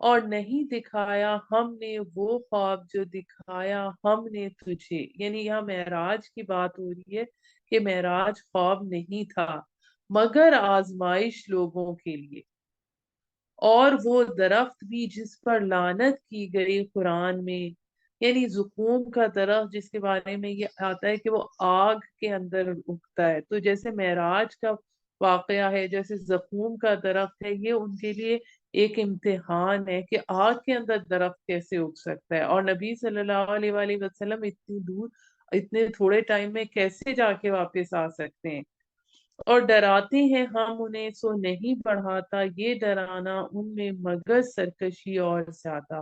اور نہیں دکھایا ہم نے وہ خواب جو دکھایا ہم نے تجھے، یعنی یہاں معراج کی بات ہو رہی ہے کہ معراج خواب نہیں تھا مگر آزمائش لوگوں کے لیے۔ اور وہ درخت بھی جس پر لعنت کی گئی قرآن میں، یعنی زقوم کا درخت جس کے بارے میں یہ آتا ہے کہ وہ آگ کے اندر اگتا ہے، تو جیسے معراج کا واقعہ ہے، جیسے زقوم کا درخت ہے، یہ ان کے لیے ایک امتحان ہے کہ آگ کے اندر درخت کیسے اگ سکتا ہے، اور نبی صلی اللہ علیہ وآلہ وسلم اتنی دور اتنے تھوڑے ٹائم میں کیسے جا کے واپس آ سکتے ہیں۔ اور ڈراتے ہیں ہم انہیں سو نہیں بڑھاتا یہ ڈرانا ان میں مگر سرکشی اور زیادہ۔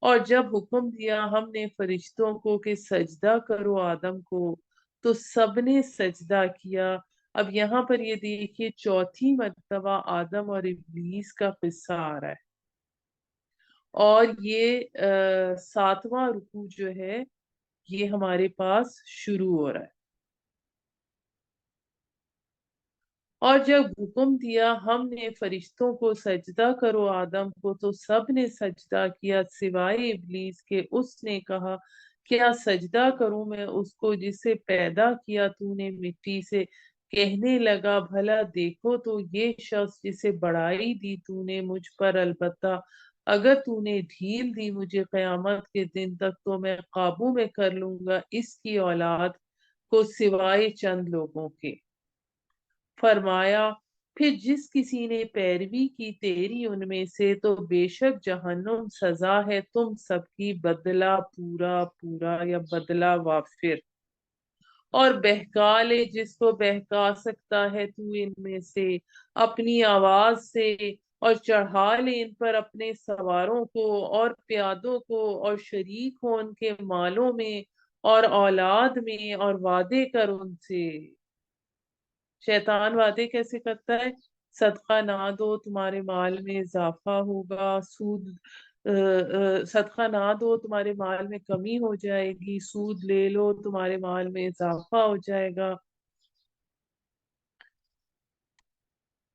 اور جب حکم دیا ہم نے فرشتوں کو کہ سجدہ کرو آدم کو تو سب نے سجدہ کیا۔ اب یہاں پر یہ دیکھیے چوتھی مرتبہ آدم اور ابلیس کا قصہ آ رہا ہے، اور یہ ساتواں رکوع جو ہے یہ ہمارے پاس شروع ہو رہا ہے۔ اور جب حکم دیا ہم نے فرشتوں کو سجدہ کرو آدم کو تو سب نے سجدہ کیا سوائے ابلیس کے، اس نے کہا کیا سجدہ کروں میں اس کو جسے پیدا کیا تو نے مٹی سے؟ کہنے لگا بھلا دیکھو تو یہ شخص جسے بڑائی دی تو نے مجھ پر، البتہ اگر تو نے ڈھیل دی مجھے قیامت کے دن تک تو میں قابو میں کر لوں گا اس کی اولاد کو سوائے چند لوگوں کے۔ فرمایا پھر جس کسی نے پیروی کی تیری ان میں سے تو بے شک جہنم سزا ہے تم سب کی، بدلہ پورا پورا یا بدلہ وافر۔ اور بہکا لے جس کو بہکا سکتا ہے تو ان میں سے اپنی آواز سے، اور چڑھا لے ان پر اپنے سواروں کو اور پیادوں کو، اور شریک ہو ان کے مالوں میں اور اولاد میں، اور وعدے کر ان سے۔ شیطان وعدے کیسے کرتا ہے؟ صدقہ نہ دو تمہارے مال میں اضافہ ہوگا، سود صدقہ نہ دو تمہارے مال میں کمی ہو جائے گی، سود لے لو تمہارے مال میں اضافہ ہو جائے گا۔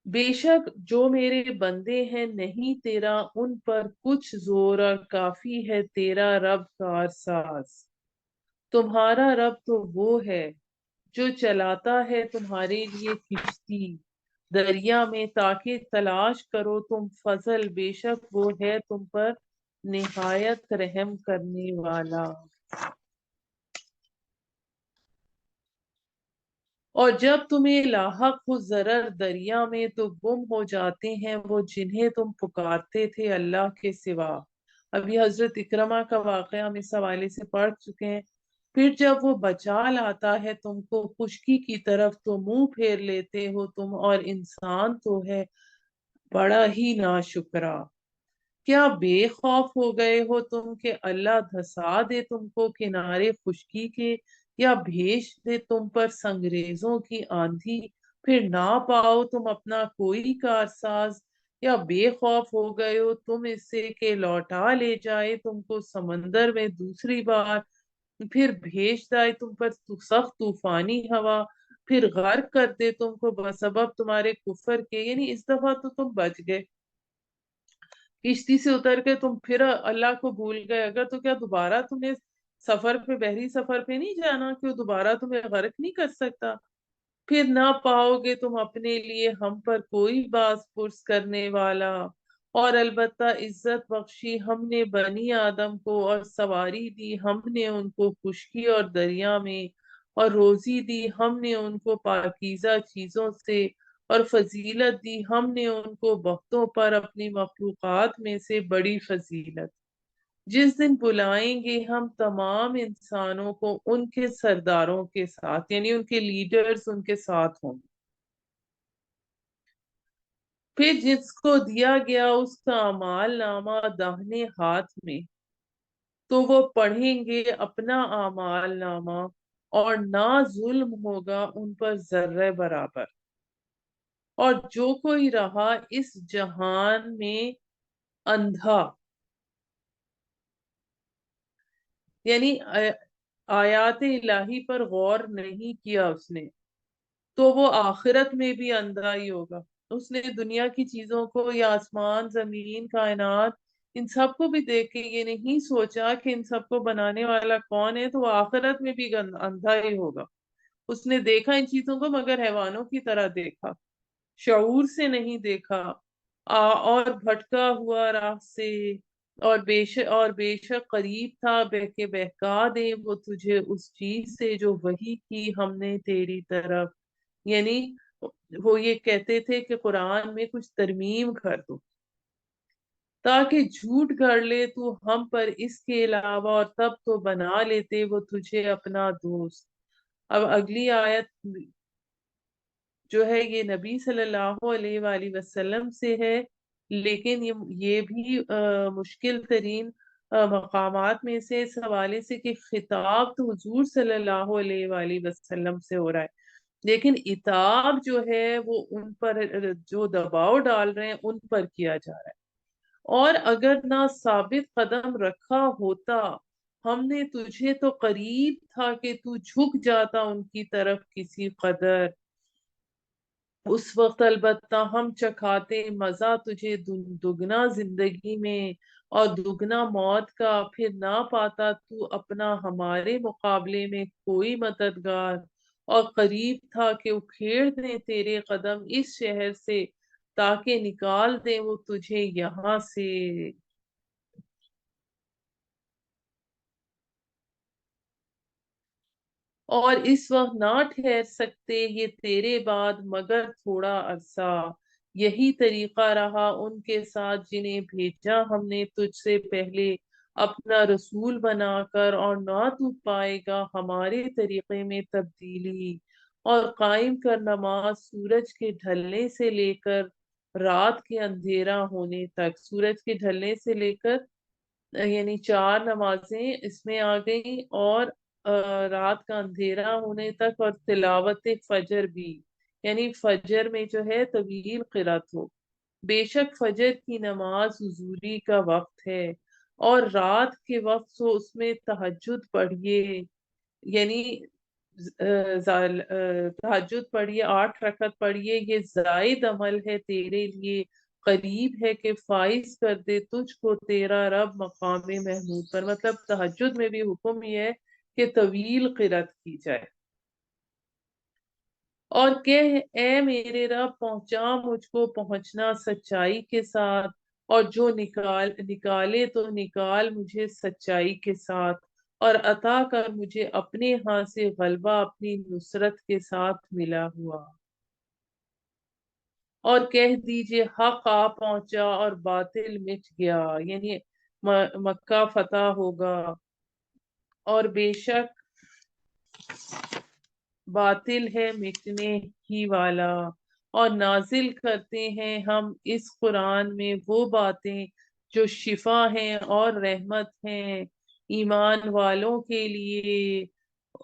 بے شک جو میرے بندے ہیں نہیں تیرا ان پر کچھ زور، اور کافی ہے تیرا رب کارساز۔ تمہارا رب تو وہ ہے جو چلاتا ہے تمہارے لیے کشتی دریا میں تاکہ تلاش کرو تم فضل، بے شک وہ ہے تم پر نہایت رحم کرنے والا۔ اور جب تمہیں لاحق ہو ضرر دریا میں تو گم ہو جاتے ہیں وہ جنہیں تم پکارتے تھے اللہ کے سوا۔ ابھی حضرت اکرمہ کا واقعہ ہم اس حوالے سے پڑھ چکے ہیں۔ پھر جب وہ بچا لاتا ہے تم کو خشکی کی طرف تو منہ پھیر لیتے ہو تم، اور انسان تو ہے بڑا ہی ناشکرا۔ کیا بے خوف ہو گئے ہو تم کہ اللہ دھسا دے تم کو کنارے خشکی کے، یا بھیج دے تم پر سنگریزوں کی آندھی، پھر نہ پاؤ تم اپنا کوئی کارساز؟ یا بے خوف ہو گئے ہو تم اس سے کہ لوٹا لے جائے تم کو سمندر میں دوسری بار، پھر بھیج دائے تم پر سخت طوفانی ہوا، پھر غرق کر دے تم کو بسبب تمہارے کفر کے؟ یعنی اس دفعہ تو تم بچ گئے، کشتی سے اتر کے تم پھر اللہ کو بھول گئے، اگر تو کیا دوبارہ تمہیں سفر پہ بحری سفر پہ نہیں جانا کہ وہ دوبارہ تمہیں غرق نہیں کر سکتا؟ پھر نہ پاؤ گے تم اپنے لیے ہم پر کوئی باز پرس کرنے والا۔ اور البتہ عزت بخشی ہم نے بنی آدم کو، اور سواری دی ہم نے ان کو خشکی اور دریا میں، اور روزی دی ہم نے ان کو پاکیزہ چیزوں سے، اور فضیلت دی ہم نے ان کو بختوں پر اپنی مخلوقات میں سے بڑی فضیلت۔ جس دن بلائیں گے ہم تمام انسانوں کو ان کے سرداروں کے ساتھ، یعنی ان کے لیڈرز ان کے ساتھ ہوں گے، پھر جس کو دیا گیا اس کا اعمال نامہ داہنے ہاتھ میں تو وہ پڑھیں گے اپنا اعمال نامہ، اور نہ ظلم ہوگا ان پر ذرہ برابر۔ اور جو کوئی رہا اس جہان میں اندھا، یعنی آیات الہی پر غور نہیں کیا اس نے، تو وہ آخرت میں بھی اندھا ہی ہوگا۔ اس نے دنیا کی چیزوں کو یا آسمان زمین کائنات ان سب کو بھی دیکھ کے یہ نہیں سوچا کہ ان سب کو بنانے والا کون ہے، تو وہ آخرت میں بھی اندھا ہی ہوگا۔ اس نے دیکھا ان چیزوں کو مگر حیوانوں کی طرح دیکھا، شعور سے نہیں دیکھا، اور بھٹکا ہوا راہ سے، اور بے شک قریب تھا کہ بہکا دے وہ تجھے اس چیز سے جو وحی کی ہم نے تیری طرف۔ یعنی وہ یہ کہتے تھے کہ قرآن میں کچھ ترمیم کر دو تاکہ جھوٹ گھڑ لے تو ہم پر اس کے علاوہ، اور تب تو بنا لیتے وہ تجھے اپنا دوست۔ اب اگلی آیت جو ہے یہ نبی صلی اللہ علیہ وآلہ وسلم سے ہے، لیکن یہ بھی مشکل ترین مقامات میں سے اس حوالے سے کہ خطاب تو حضور صلی اللہ علیہ وآلہ وسلم سے ہو رہا ہے، لیکن عتاب جو ہے وہ ان پر جو دباؤ ڈال رہے ہیں ان پر کیا جا رہا ہے۔ اور اگر نہ ثابت قدم رکھا ہوتا ہم نے تجھے تو قریب تھا کہ تو جھک جاتا ان کی طرف کسی قدر، اس وقت البتہ ہم چکھاتے مزہ تجھے دگنا زندگی میں اور دگنا موت کا، پھر نہ پاتا تو اپنا ہمارے مقابلے میں کوئی مددگار، اور قریب تھا کہ اکھیڑ دیں تیرے قدم اس شہر سے تاکہ نکال دیں وہ تجھے یہاں سے۔ اور اس وقت نہ ٹھہر سکتے یہ تیرے بعد مگر تھوڑا عرصہ، یہی طریقہ رہا ان کے ساتھ جنہیں بھیجا ہم نے تجھ سے پہلے اپنا رسول بنا کر، اور نہ تو پائے گا ہمارے طریقے میں تبدیلی۔ اور قائم کر نماز سورج کے ڈھلنے سے لے کر رات کے اندھیرا ہونے تک، سورج کے ڈھلنے سے لے کر یعنی چار نمازیں اس میں آ گئی، اور رات کا اندھیرا ہونے تک، اور تلاوت فجر بھی، یعنی فجر میں جو ہے طویل قرات ہو۔ بے شک فجر کی نماز حضوری کا وقت ہے، اور رات کے وقت سو اس میں تہجد پڑھیے، یعنی تہجد پڑھیے، 8 رکعت پڑھیے، یہ زائد عمل ہے تیرے لیے، قریب ہے کہ فائز کر دے تجھ کو تیرا رب مقام محمود پر۔ مطلب تہجد میں بھی حکم یہ ہے کہ طویل قرات کی جائے۔ اور اے میرے رب پہنچا مجھ کو پہنچنا سچائی کے ساتھ، اور جو نکالے تو نکال مجھے سچائی کے ساتھ، اور عطا کر مجھے اپنے ہاں سے غلبہ اپنی نصرت کے ساتھ ملا ہوا۔ اور کہہ دیجئے حق آ پہنچا اور باطل مٹ گیا، یعنی مکہ فتح ہوگا، اور بے شک باطل ہے مٹنے ہی والا۔ اور نازل کرتے ہیں ہم اس قرآن میں وہ باتیں جو شفا ہیں اور رحمت ہیں ایمان والوں کے لیے۔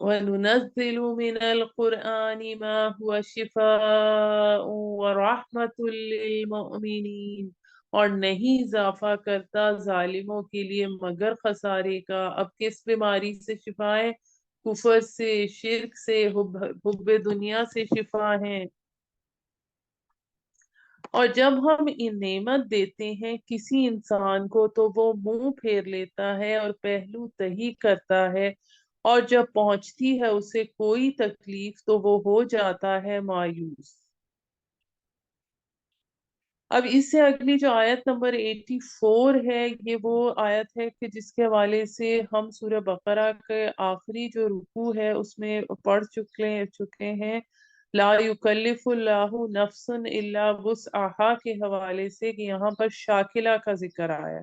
وَنُنَزِّلُ مِنَ الْقُرْآنِ مَا هُوَ شِفَاءٌ وَرَحْمَةٌ لِّلْمُؤْمِنِينَ، اور نہیں اضافہ کرتا ظالموں کے لیے مگر خسارے کا۔ اب کس بیماری سے شفا ہے؟ کفر سے، شرک سے، حب دنیا سے شفا ہے۔ اور جب ہم ان نعمت دیتے ہیں کسی انسان کو تو وہ منہ پھیر لیتا ہے اور پہلو تہی کرتا ہے، اور جب پہنچتی ہے اسے کوئی تکلیف تو وہ ہو جاتا ہے مایوس۔ اب اس سے اگلی جو آیت نمبر 84 ہے، یہ وہ آیت ہے کہ جس کے حوالے سے ہم سورہ بقرہ کے آخری جو رکوع ہے اس میں پڑھ چکے ہیں، لا یکلف اللہ نفس الا وسعہا کے حوالے سے، کہ یہاں پر شاکلہ کا ذکر آیا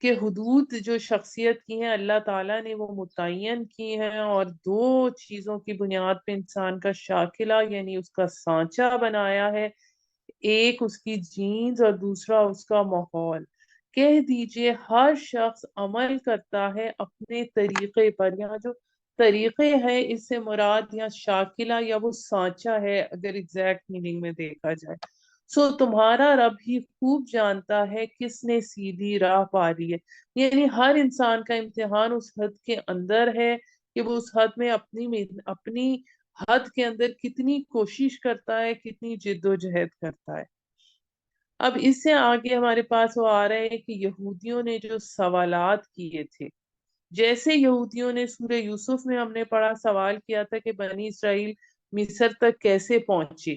کہ حدود جو شخصیت کی ہیں اللہ تعالیٰ نے وہ متعین کی ہیں، اور دو چیزوں کی بنیاد پہ انسان کا شاکلہ یعنی اس کا سانچہ بنایا ہے، ایک اس کی جینز اور دوسرا اس کا ماحول۔ کہہ دیجئے ہر شخص عمل کرتا ہے اپنے طریقے پر، یہاں جو طریقے ہیں اس سے مراد یا شاکلہ یا وہ سانچہ ہے اگر ایگزیکٹ میننگ میں دیکھا جائے۔ سو تمہارا رب ہی خوب جانتا ہے کس نے سیدھی راہ پا لی ہے، یعنی ہر انسان کا امتحان اس حد کے اندر ہے کہ وہ اس حد میں اپنی حد کے اندر کتنی کوشش کرتا ہے، کتنی جدوجہد کرتا ہے۔ اب اس سے آگے ہمارے پاس وہ آ رہا ہے کہ یہودیوں نے جو سوالات کیے تھے، جیسے یہودیوں نے سورہ یوسف میں ہم نے پڑھا، سوال کیا تھا کہ بنی اسرائیل مصر تک کیسے پہنچے،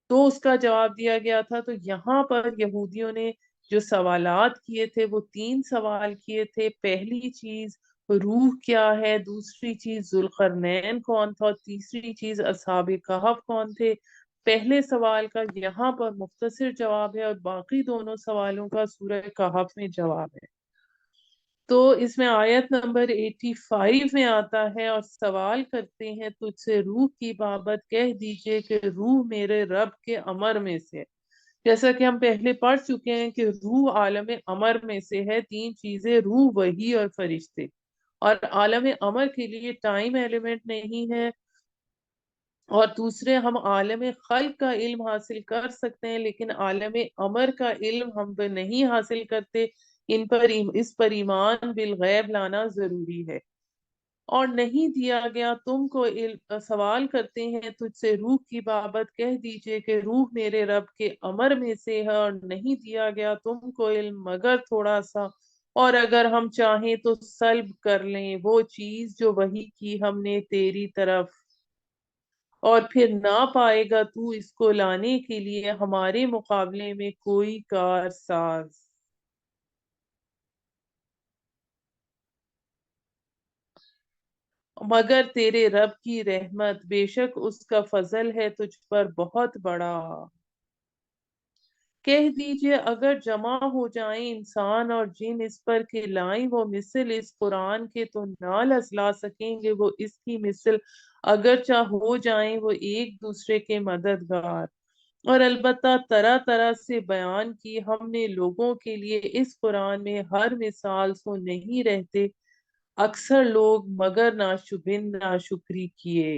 تو اس کا جواب دیا گیا تھا۔ تو یہاں پر یہودیوں نے جو سوالات کیے تھے وہ 3 سوال کیے تھے۔ پہلی چیز روح کیا ہے، دوسری چیز ذوالقرنین کون تھا، اور تیسری چیز اصحاب کہف کون تھے۔ پہلے سوال کا یہاں پر مختصر جواب ہے اور باقی دونوں سوالوں کا سورہ کہف میں جواب ہے۔ تو اس میں آیت نمبر 85 میں آتا ہے، اور سوال کرتے ہیں تجھ سے روح کی بابت، کہہ دیجئے کہ روح میرے رب کے امر میں سے۔ جیسا کہ ہم پہلے پڑھ چکے ہیں کہ روح عالم امر میں سے ہے۔ 3 چیزیں، روح، وحی اور فرشتے، اور عالم امر کے لیے ٹائم ایلیمنٹ نہیں ہے۔ اور دوسرے، ہم عالم خلق کا علم حاصل کر سکتے ہیں لیکن عالم امر کا علم ہم پہ نہیں حاصل کرتے، اس پر ایمان بالغیب لانا ضروری ہے۔ اور نہیں دیا گیا تم کو علم، سوال کرتے ہیں تجھ سے روح کی بابت، کہہ دیجئے کہ روح میرے رب کے امر میں سے ہے، اور نہیں دیا گیا تم کو علم مگر تھوڑا سا، اور اگر ہم چاہیں تو سلب کر لیں وہ چیز جو وحی کی ہم نے تیری طرف، اور پھر نہ پائے گا تو اس کو لانے کے لیے ہمارے مقابلے میں کوئی کار ساز، مگر تیرے رب کی رحمت، بے شک اس کا فضل ہے تجھ پر بہت بڑا۔ کہہ دیجئے اگر جمع ہو جائیں انسان اور جن اس پر کہ لائیں وہ مثل اس قرآن کے، تو نہ لسلا سکیں گے وہ اس کی مثل، اگرچہ ہو جائیں وہ ایک دوسرے کے مددگار۔ اور البتہ طرح طرح سے بیان کی ہم نے لوگوں کے لیے اس قرآن میں ہر مثال، سو نہیں رہتے اکثر لوگ مگر ناشکری کیے،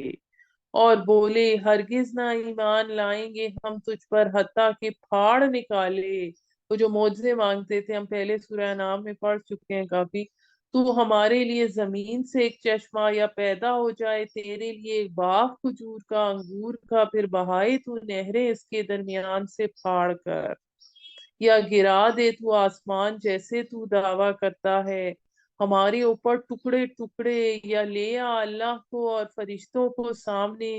اور بولے ہرگز نہ ایمان لائیں گے ہم تجھ پر حتیٰ کہ پھاڑ نکالے۔ وہ جو معجزے مانگتے تھے، ہم پہلے سورہ انعام میں پڑھ چکے ہیں کافی، تو ہمارے لیے زمین سے ایک چشمہ، یا پیدا ہو جائے تیرے لیے ایک باغ کھجور کا، انگور کا، پھر بہائے تو نہریں اس کے درمیان سے پھاڑ کر، یا گرا دے تو آسمان جیسے تو دعویٰ کرتا ہے ہمارے اوپر ٹکڑے ٹکڑے، یا لے آ اللہ کو اور فرشتوں کو سامنے،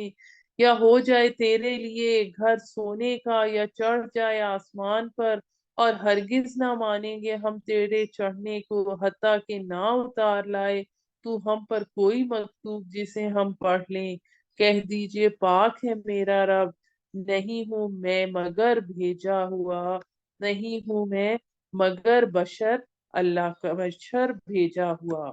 یا ہو جائے تیرے لیے گھر سونے کا، یا چڑھ جائے آسمان پر، اور ہرگز نہ مانیں گے ہم تیرے چڑھنے کو حتیٰ کہ نہ اتار لائے تو ہم پر کوئی مکتوب جسے ہم پڑھ لیں۔ کہہ دیجئے پاک ہے میرا رب، نہیں ہوں میں مگر بھیجا ہوا، نہیں ہوں میں مگر بشر، اللہ کا بشر بھیجا ہوا۔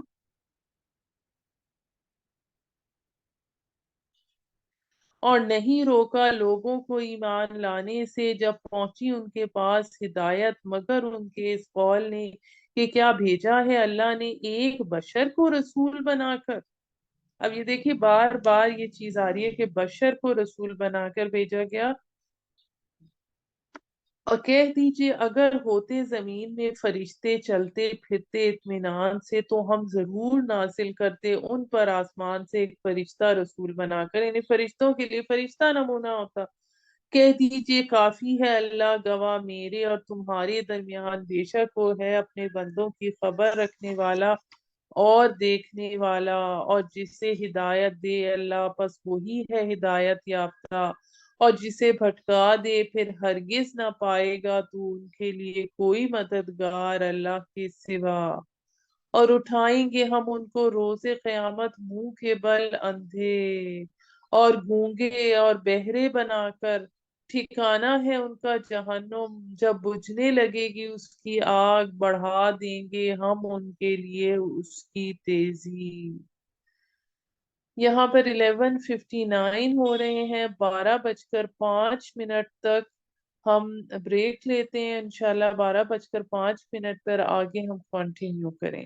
اور نہیں روکا لوگوں کو ایمان لانے سے جب پہنچی ان کے پاس ہدایت، مگر ان کے اس قول نے کہ کیا بھیجا ہے اللہ نے ایک بشر کو رسول بنا کر۔ اب یہ دیکھیے بار بار یہ چیز آ رہی ہے کہ بشر کو رسول بنا کر بھیجا گیا۔ اور کہہ دیجئے اگر ہوتے زمین میں فرشتے چلتے پھرتے اطمینان سے، تو ہم ضرور نازل کرتے ان پر آسمان سے ایک فرشتہ رسول بنا کر، یعنی فرشتوں کے لیے فرشتہ نمونہ ہوتا۔ کہہ دیجئے کافی ہے اللہ گواہ میرے اور تمہارے درمیان، بے شک وہ ہے اپنے بندوں کی خبر رکھنے والا اور دیکھنے والا، اور جسے ہدایت دے اللہ پس وہی ہے ہدایت یافتہ، اور جسے بھٹکا دے پھر ہرگز نہ پائے گا تو ان کے لیے کوئی مددگار اللہ کے سوا۔ اور اٹھائیں گے ہم ان کو روز قیامت منہ کے بل اندھے اور گونگے اور بہرے بنا کر، ٹھکانہ ہے ان کا جہنم، جب بجھنے لگے گی اس کی آگ بڑھا دیں گے ہم ان کے لیے اس کی تیزی۔ یہاں پر 11:59 ہو رہے ہیں، 12:05 تک ہم بریک لیتے ہیں، انشاءاللہ 12:05 پر آگے ہم کنٹینیو کریں۔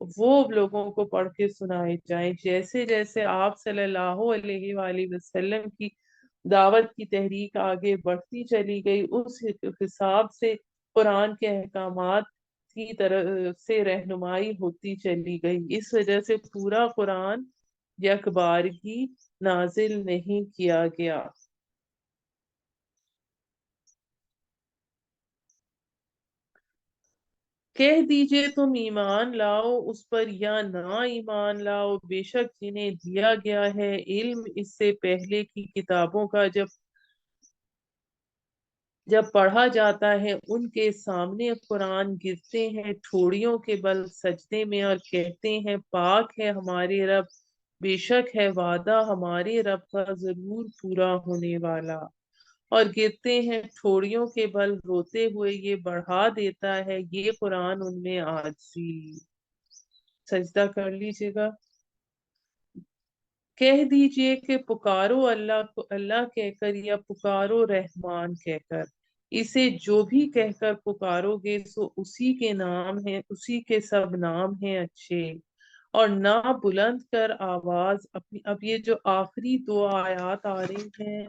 وہ لوگوں کو پڑھ کے سنائے جائیں. جیسے جیسے آپ صلی اللہ علیہ وآلہ وسلم کی دعوت کی تحریک آگے بڑھتی چلی گئی، اس حساب سے قرآن کے احکامات کی طرف سے رہنمائی ہوتی چلی گئی. اس وجہ سے پورا قرآن یک بارگی نازل نہیں کیا گیا. کہہ دیجئے تم ایمان لاؤ اس پر یا نہ ایمان لاؤ، بے شک جنہیں دیا گیا ہے علم اس سے پہلے کی کتابوں کا جب پڑھا جاتا ہے ان کے سامنے قرآن گرتے ہیں ٹھوڑیوں کے بل سجدے میں اور کہتے ہیں پاک ہے ہمارے رب، بے شک ہے وعدہ ہمارے رب کا ضرور پورا ہونے والا. اور گرتے ہیں ٹھوڑیوں کے بل روتے ہوئے یہ بڑھا دیتا ہے یہ قرآن ان میں عاجزی. سجدہ کر لیجیے گا. کہہ دیجئے کہ پکارو اللہ کو اللہ کہہ کر یا پکارو رحمان کہہ کر، اسے جو بھی کہہ کر پکارو گے سو اسی کے نام ہیں، اسی کے سب نام ہیں اچھے. اور نہ بلند کر آواز اپنی. اب یہ جو آخری دو آیات آ رہی ہیں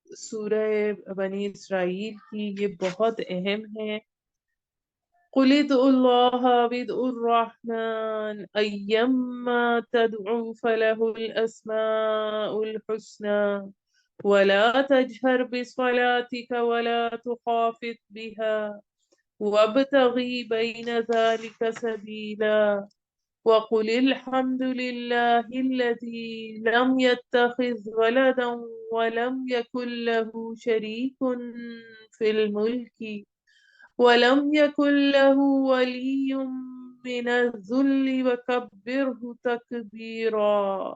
سورہ بنی اسرائیل کی، یہ بہت اہم ہے. قل ادعوا الله وادعوا الرحمن أيما تدعوا فله الأسماء الحسنى ولا تجهر بصلاتك ولا تخافت بها وابتغي بين ذلك سبيلا وقل الحمد لله الذي لم يتخذ ولدا ولم يكن له شريك في الملك ولم يكن له ولي من الذل وكبره تكبيرا.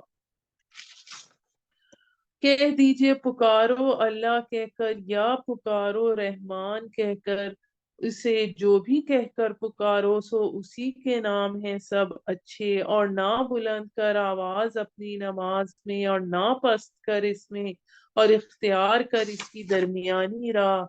کہہ دیجئے پکارو اللہ کہہ کر یا پکارو رحمان کہہ کر، اسے جو بھی کہہ کر پکارو سو اسی کے نام ہیں سب اچھے. اور نہ بلند کر آواز اپنی نماز میں اور نہ پست کر اس میں، اور اختیار کر اس کی درمیانی راہ.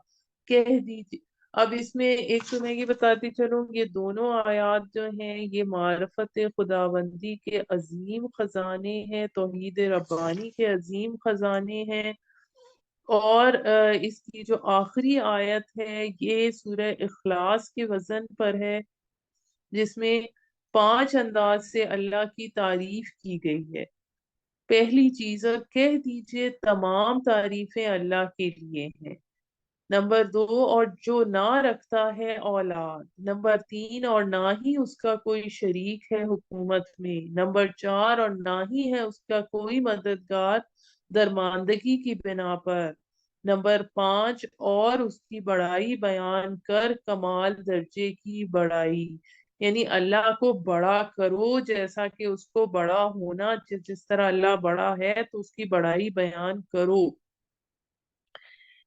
کہہ دیجئے. اب اس میں ایک تو میں یہ بتاتی چلوں، یہ دونوں آیات جو ہیں یہ معرفت خداوندی کے عظیم خزانے ہیں، توحید ربانی کے عظیم خزانے ہیں. اور اس کی جو آخری آیت ہے یہ سورہ اخلاص کے وزن پر ہے، جس میں 5 انداز سے اللہ کی تعریف کی گئی ہے. پہلی چیز، اور کہہ دیجئے تمام تعریفیں اللہ کے لیے ہیں. نمبر 2، اور جو نہ رکھتا ہے اولاد. نمبر 3، اور نہ ہی اس کا کوئی شریک ہے حکومت میں. نمبر 4، اور نہ ہی ہے اس کا کوئی مددگار درماندگی کی بنا پر. نمبر 5، اور اس کی بڑائی بیان کر کمال درجے کی بڑائی، یعنی اللہ کو بڑا کرو جیسا کہ اس کو بڑا ہونا، جس طرح اللہ بڑا ہے تو اس کی بڑائی بیان کرو.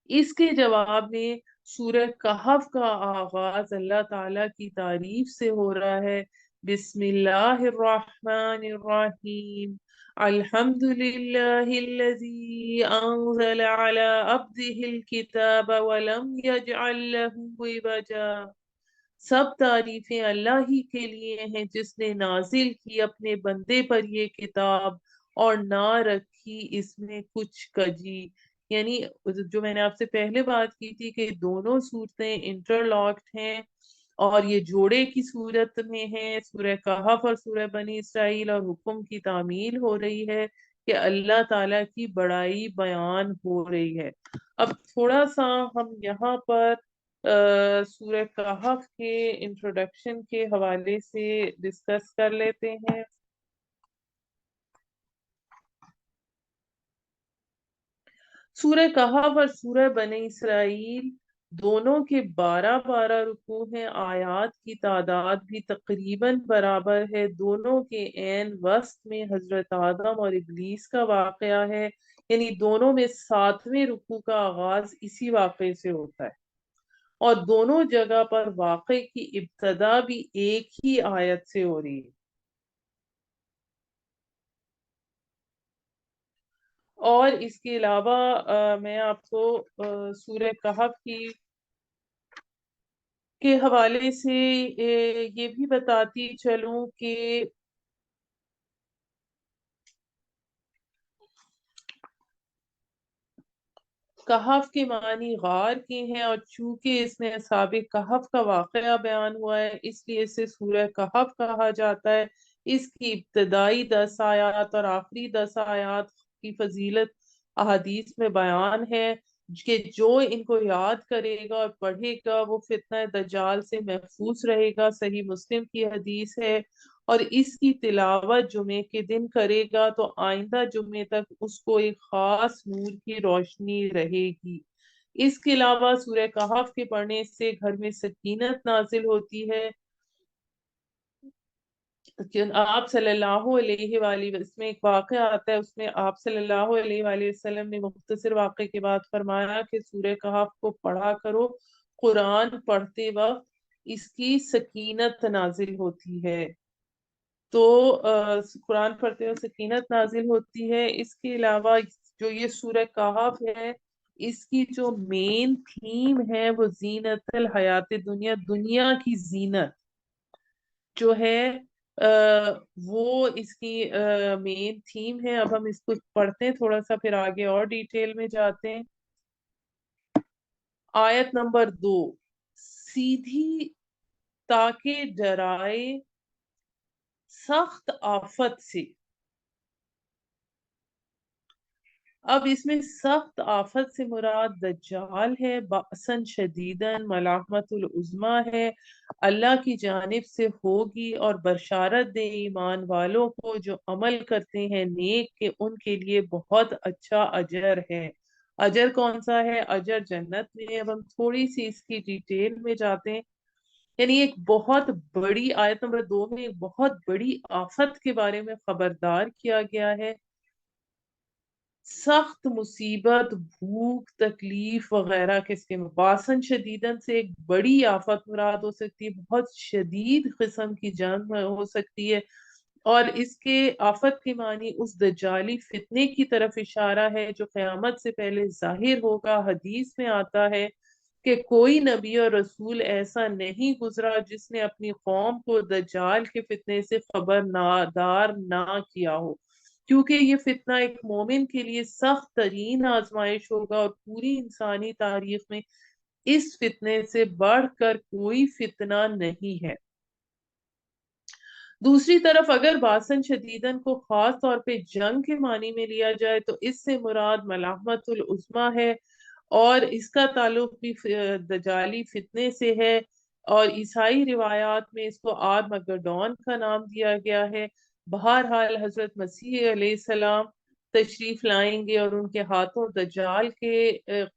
اس کے جواب میں سورہ کہف کا آغاز اللہ تعالی کی تعریف سے ہو رہا ہے. بسم اللہ الرحمن الرحیم الحمد للہ الذی انزل على عبده الكتاب ولم يجعل له عوجا. سب تعریفیں اللہ ہی کے لیے ہیں جس نے نازل کی اپنے بندے پر یہ کتاب اور نہ رکھی اس میں کچھ کجی. یعنی جو میں نے آپ سے پہلے بات کی تھی کہ دونوں صورتیں انٹر لاکڈ ہیں اور یہ جوڑے کی صورت میں ہیں، سورہ کہف اور سورہ بنی اسرائیل، اور حکم کی تعمیل ہو رہی ہے کہ اللہ تعالیٰ کی بڑائی بیان ہو رہی ہے. اب تھوڑا سا ہم یہاں پر سورہ کہف کے انٹروڈکشن کے حوالے سے ڈسکس کر لیتے ہیں. سورہ کہف اور سورہ بنی اسرائیل دونوں کے 12 رکوع ہیں. آیات کی تعداد بھی تقریباً برابر ہے. دونوں کے عین وسط میں حضرت آدم اور ابلیس کا واقعہ ہے، یعنی دونوں میں 7ویں رکوع کا آغاز اسی واقعے سے ہوتا ہے. اور دونوں جگہ پر واقعے کی ابتدا بھی ایک ہی آیت سے ہو رہی ہے. اور اس کے علاوہ میں آپ کو سورہ کہف کی کے حوالے سے یہ بھی بتاتی چلوں کہ کہف کے معنی غار کے ہیں، اور چونکہ اس میں اصحاب کہف کا واقعہ بیان ہوا ہے اس لیے اسے سورہ کہف کہا جاتا ہے۔ اس کی ابتدائی 10 آیات اور آخری 10 آیات کی فضیلت احادیث میں بیان ہے کہ جو ان کو یاد کرے گا اور پڑھے گا وہ فتنہ دجال سے محفوظ رہے گا، صحیح مسلم کی حدیث ہے۔ اور اس کی تلاوت جمعے کے دن کرے گا تو آئندہ جمعے تک اس کو ایک خاص نور کی روشنی رہے گی۔ اس کے علاوہ سورہ کہف کے پڑھنے سے گھر میں سکینت نازل ہوتی ہے۔ آپ صلی اللہ علیہ وآلہ اس میں ایک واقعہ آتا ہے، اس میں آپ صلی اللہ علیہ وآلہ وسلم نے مختصر واقعے کے بعد فرمایا کہ سورہ کہف کو پڑھا کرو، قرآن پڑھتے وقت اس کی سکینت نازل ہوتی ہے۔ تو قرآن پڑھتے وقت سکینت نازل ہوتی ہے۔ اس کے علاوہ جو یہ سورہ کہف ہے اس کی جو مین تھیم ہے وہ زینت الحیات دنیا، دنیا کی زینت جو ہے وہ اس کی مین تھیم ہے۔ اب ہم اس کو پڑھتے ہیں تھوڑا سا، پھر آگے اور ڈیٹیل میں جاتے ہیں۔ آیت نمبر 2، سیدھی تاکہ ڈرائے سخت آفت سے۔ اب اس میں سخت آفت سے مراد دجال ہے، بأسن شدیدن ملامت العظما ہے، اللہ کی جانب سے ہوگی، اور بشارت دے ایمان والوں کو جو عمل کرتے ہیں نیک کہ ان کے لیے بہت اچھا اجر ہے۔ اجر کون سا ہے؟ اجر جنت میں۔ اب ہم تھوڑی سی اس کی ڈیٹیل میں جاتے ہیں۔ یعنی ایک بہت بڑی آیت نمبر 2 میں ایک بہت بڑی آفت کے بارے میں خبردار کیا گیا ہے۔ سخت مصیبت، بھوک، تکلیف وغیرہ کے اس کے باسن شدیدن سے ایک بڑی آفت مراد ہو سکتی ہے، بہت شدید قسم کی جنگ ہو سکتی ہے۔ اور اس کے آفت کے معنی اس دجالی فتنے کی طرف اشارہ ہے جو قیامت سے پہلے ظاہر ہوگا۔ حدیث میں آتا ہے کہ کوئی نبی اور رسول ایسا نہیں گزرا جس نے اپنی قوم کو دجال کے فتنے سے خبردار نہ کیا ہو، کیونکہ یہ فتنہ ایک مومن کے لیے سخت ترین آزمائش ہوگا، اور پوری انسانی تاریخ میں اس فتنے سے بڑھ کر کوئی فتنہ نہیں ہے۔ دوسری طرف اگر باسن شدیدن کو خاص طور پہ جنگ کے معنی میں لیا جائے تو اس سے مراد ملامت العظما ہے، اور اس کا تعلق بھی دجالی فتنے سے ہے، اور عیسائی روایات میں اس کو آرمگڈون کا نام دیا گیا ہے۔ بہرحال حضرت مسیح علیہ السلام تشریف لائیں گے اور ان کے ہاتھوں دجال کے